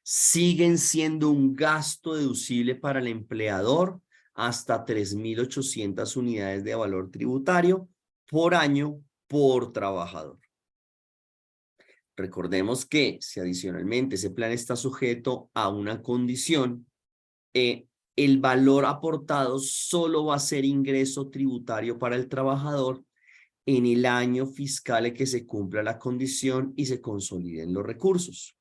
siguen siendo un gasto deducible para el empleador hasta 3.800 unidades de valor tributario por año por trabajador. Recordemos que si adicionalmente ese plan está sujeto a una condición, el valor aportado solo va a ser ingreso tributario para el trabajador en el año fiscal en que se cumpla la condición y se consoliden los recursos.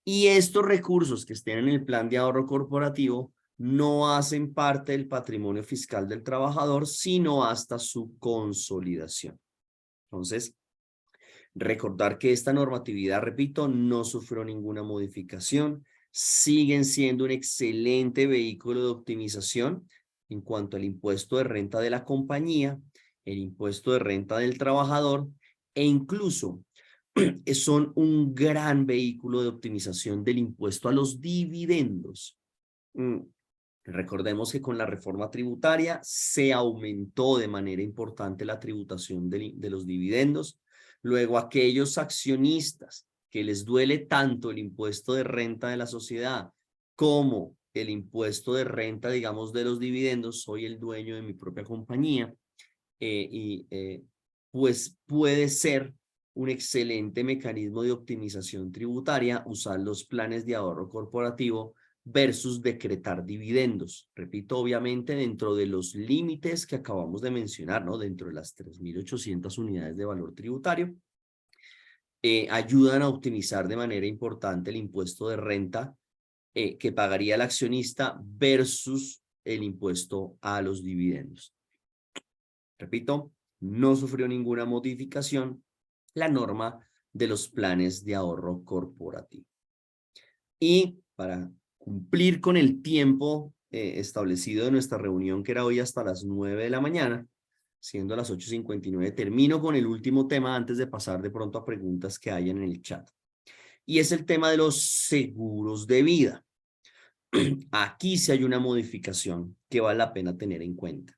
Y estos recursos que estén en el plan de ahorro corporativo no hacen parte del patrimonio fiscal del trabajador, sino hasta su consolidación. Entonces, recordar que esta normatividad, repito, no sufrió ninguna modificación, siguen siendo un excelente vehículo de optimización en cuanto al impuesto de renta de la compañía, el impuesto de renta del trabajador e incluso son un gran vehículo de optimización del impuesto a los dividendos. Recordemos que con la reforma tributaria se aumentó de manera importante la tributación de los dividendos. Luego, aquellos accionistas que les duele tanto el impuesto de renta de la sociedad como el impuesto de renta, digamos, de los dividendos, soy el dueño de mi propia compañía, pues puede ser un excelente mecanismo de optimización tributaria usar los planes de ahorro corporativo versus decretar dividendos. Repito, obviamente dentro de los límites que acabamos de mencionar, ¿no? Dentro de las 3.800 unidades de valor tributario, ayudan a optimizar de manera importante el impuesto de renta que pagaría el accionista versus el impuesto a los dividendos. Repito, no sufrió ninguna modificación la norma de los planes de ahorro corporativo. Y para cumplir con el tiempo establecido de nuestra reunión, que era hoy hasta las 9 de la mañana, siendo las 8:59, termino con el último tema antes de pasar de pronto a preguntas que hayan en el chat. Y es el tema de los seguros de vida. Aquí sí hay una modificación que vale la pena tener en cuenta.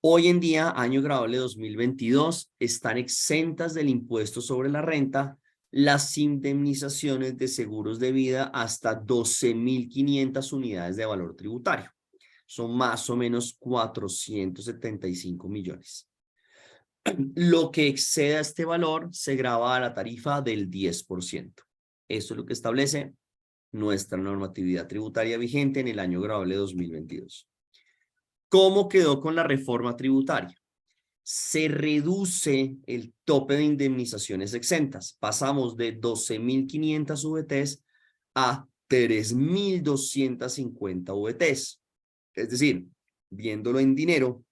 Hoy en día, año graduable 2022, están exentas del impuesto sobre la renta las indemnizaciones de seguros de vida hasta 12.500 unidades de valor tributario. Son más o menos 475 millones. Lo que exceda este valor se grava a la tarifa del 10%. Esto es lo que establece nuestra normatividad tributaria vigente en el año graduable 2022. ¿Cómo quedó con la reforma tributaria? Se reduce el tope de indemnizaciones exentas. Pasamos de 12.500 VTs a 3.250 VTs. Es decir, viéndolo en dinero,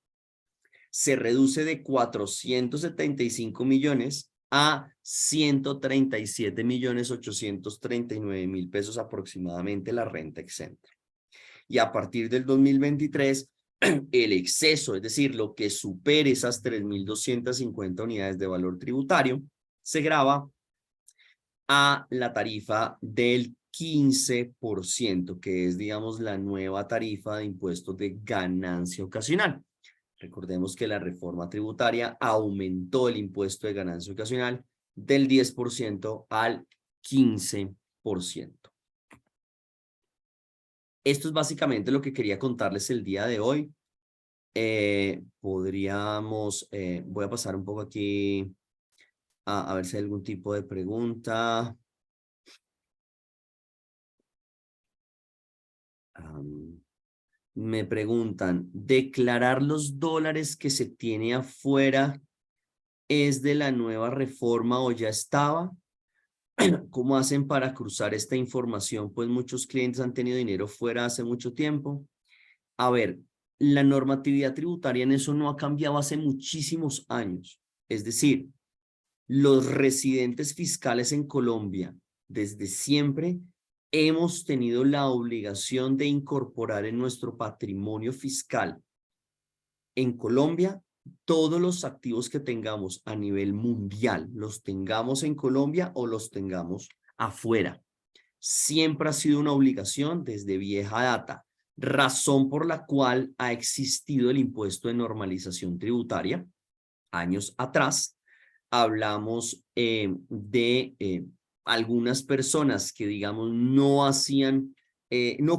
se reduce de 475 millones a 137.839.000 pesos aproximadamente la renta exenta. Y a partir del 2023, el exceso, es decir, lo que supere esas 3.250 unidades de valor tributario, se grava a la tarifa del 15%, que es, digamos, la nueva tarifa de impuestos de ganancia ocasional. Recordemos que la reforma tributaria aumentó el impuesto de ganancia ocasional del 10% al 15%. Esto es básicamente lo que quería contarles el día de hoy. Voy a pasar un poco aquí a ver si hay algún tipo de pregunta. Me preguntan, ¿declarar los dólares que se tiene afuera es de la nueva reforma o ya estaba? ¿Cómo hacen para cruzar esta información? Pues muchos clientes han tenido dinero fuera hace mucho tiempo. A ver, la normatividad tributaria en eso no ha cambiado hace muchísimos años. Es decir, los residentes fiscales en Colombia, desde siempre, hemos tenido la obligación de incorporar en nuestro patrimonio fiscal en Colombia todos los activos que tengamos a nivel mundial, los tengamos en Colombia o los tengamos afuera. Siempre ha sido una obligación desde vieja data, razón por la cual ha existido el impuesto de normalización tributaria. Años atrás hablamos de algunas personas que, digamos, no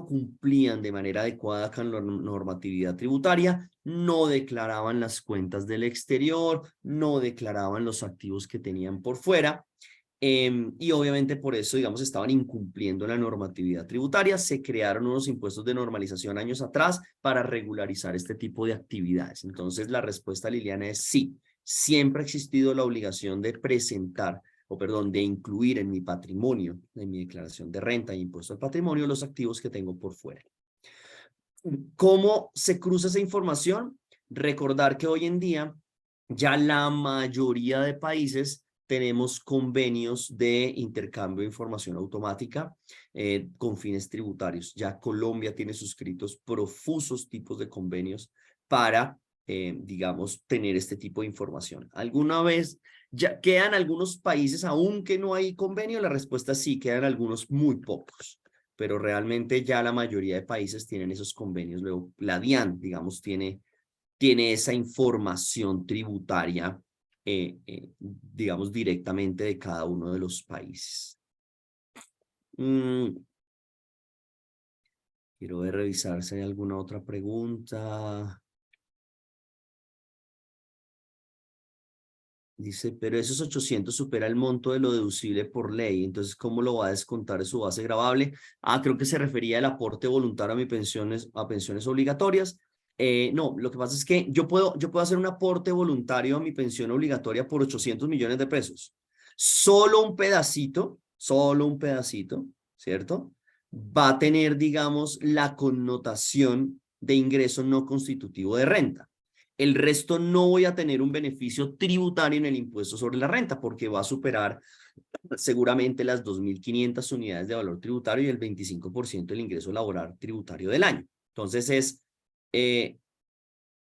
cumplían de manera adecuada con la normatividad tributaria, no declaraban las cuentas del exterior, no declaraban los activos que tenían por fuera. Y obviamente por eso, digamos, estaban incumpliendo la normatividad tributaria. Se crearon unos impuestos de normalización años atrás para regularizar este tipo de actividades. Entonces, la respuesta, Liliana, es sí. Siempre ha existido la obligación de presentar, de incluir en mi patrimonio, en mi declaración de renta e impuesto al patrimonio, los activos que tengo por fuera. ¿Cómo se cruza esa información? Recordar que hoy en día ya la mayoría de países tenemos convenios de intercambio de información automática con fines tributarios. Ya Colombia tiene suscritos profusos tipos de convenios para, digamos, tener este tipo de información. ¿Alguna vez ya quedan algunos países aún que no hay convenio? La respuesta es sí, quedan algunos muy pocos, pero realmente ya la mayoría de países tienen esos convenios. Luego, la DIAN, digamos, tiene esa información tributaria, digamos, directamente de cada uno de los países. Quiero revisar si hay alguna otra pregunta. Dice, pero esos 800 supera el monto de lo deducible por ley. Entonces, ¿cómo lo va a descontar de su base gravable? Creo que se refería al aporte voluntario a pensiones obligatorias. No, lo que pasa es que yo puedo hacer un aporte voluntario a mi pensión obligatoria por 800 millones de pesos. Solo un pedacito, ¿cierto? Va a tener, digamos, la connotación de ingreso no constitutivo de renta. El resto no voy a tener un beneficio tributario en el impuesto sobre la renta porque va a superar seguramente las 2.500 unidades de valor tributario y el 25% del ingreso laboral tributario del año. Entonces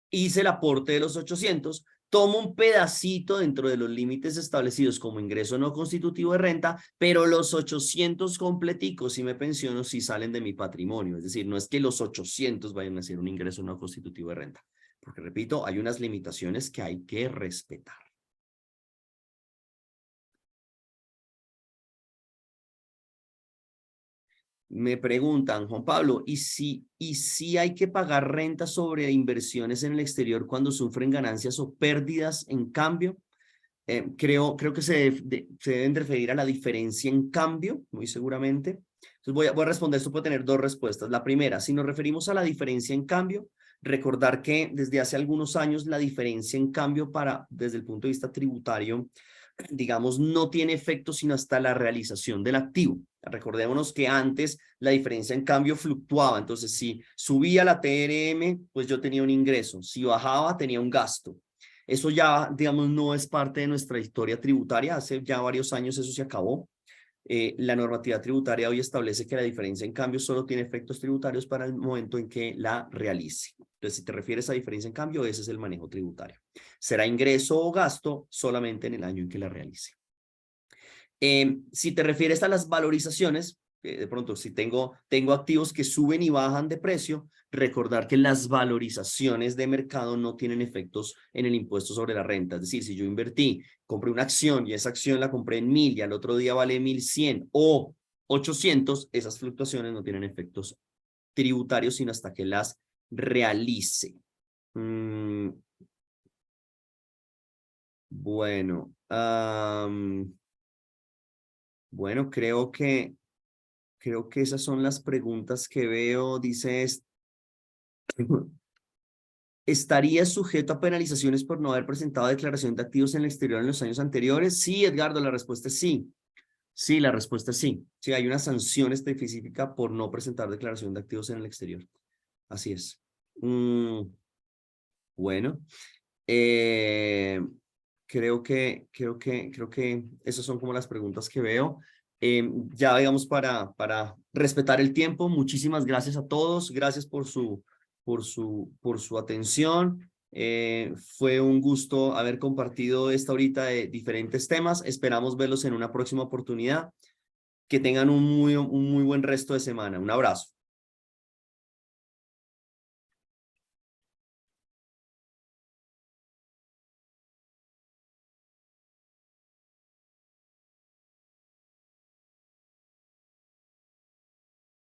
hice el aporte de los 800, tomo un pedacito dentro de los límites establecidos como ingreso no constitutivo de renta, pero los 800 completicos, si me pensiono, sí salen de mi patrimonio. Es decir, no es que los 800 vayan a ser un ingreso no constitutivo de renta. Porque, repito, hay unas limitaciones que hay que respetar. Me preguntan, Juan Pablo, ¿y si hay que pagar renta sobre inversiones en el exterior cuando sufren ganancias o pérdidas en cambio? Creo que se deben referir a la diferencia en cambio, muy seguramente. Entonces voy a responder, esto puede tener dos respuestas. La primera, si nos referimos a la diferencia en cambio, recordar que desde hace algunos años la diferencia en cambio desde el punto de vista tributario, digamos, no tiene efecto sino hasta la realización del activo. Recordémonos que antes la diferencia en cambio fluctuaba. Entonces, si subía la TRM, pues yo tenía un ingreso. Si bajaba, tenía un gasto. Eso ya, digamos, no es parte de nuestra historia tributaria. Hace ya varios años eso se acabó. La normativa tributaria hoy establece que la diferencia en cambio solo tiene efectos tributarios para el momento en que la realice. Entonces, si te refieres a diferencia en cambio, ese es el manejo tributario. Será ingreso o gasto solamente en el año en que la realice. Si te refieres a las valorizaciones, De pronto, si tengo activos que suben y bajan de precio, recordar que las valorizaciones de mercado no tienen efectos en el impuesto sobre la renta. Es decir, si yo invertí, compré una acción y esa acción la compré en 1000 y al otro día vale 1100 o 800, esas fluctuaciones no tienen efectos tributarios, sino hasta que las realice. Bueno, bueno, creo que esas son las preguntas que veo. Dice, ¿estaría sujeto a penalizaciones por no haber presentado declaración de activos en el exterior en los años anteriores? Sí, Edgardo, la respuesta es sí. Sí, la respuesta es sí. Sí, hay una sanción específica por no presentar declaración de activos en el exterior. Así es. Bueno, creo que esas son como las preguntas que veo. Ya digamos para respetar el tiempo, muchísimas gracias a todos, gracias por su atención. Fue un gusto haber compartido esta horita de diferentes temas. Esperamos verlos en una próxima oportunidad. Que tengan un muy buen resto de semana. Un abrazo.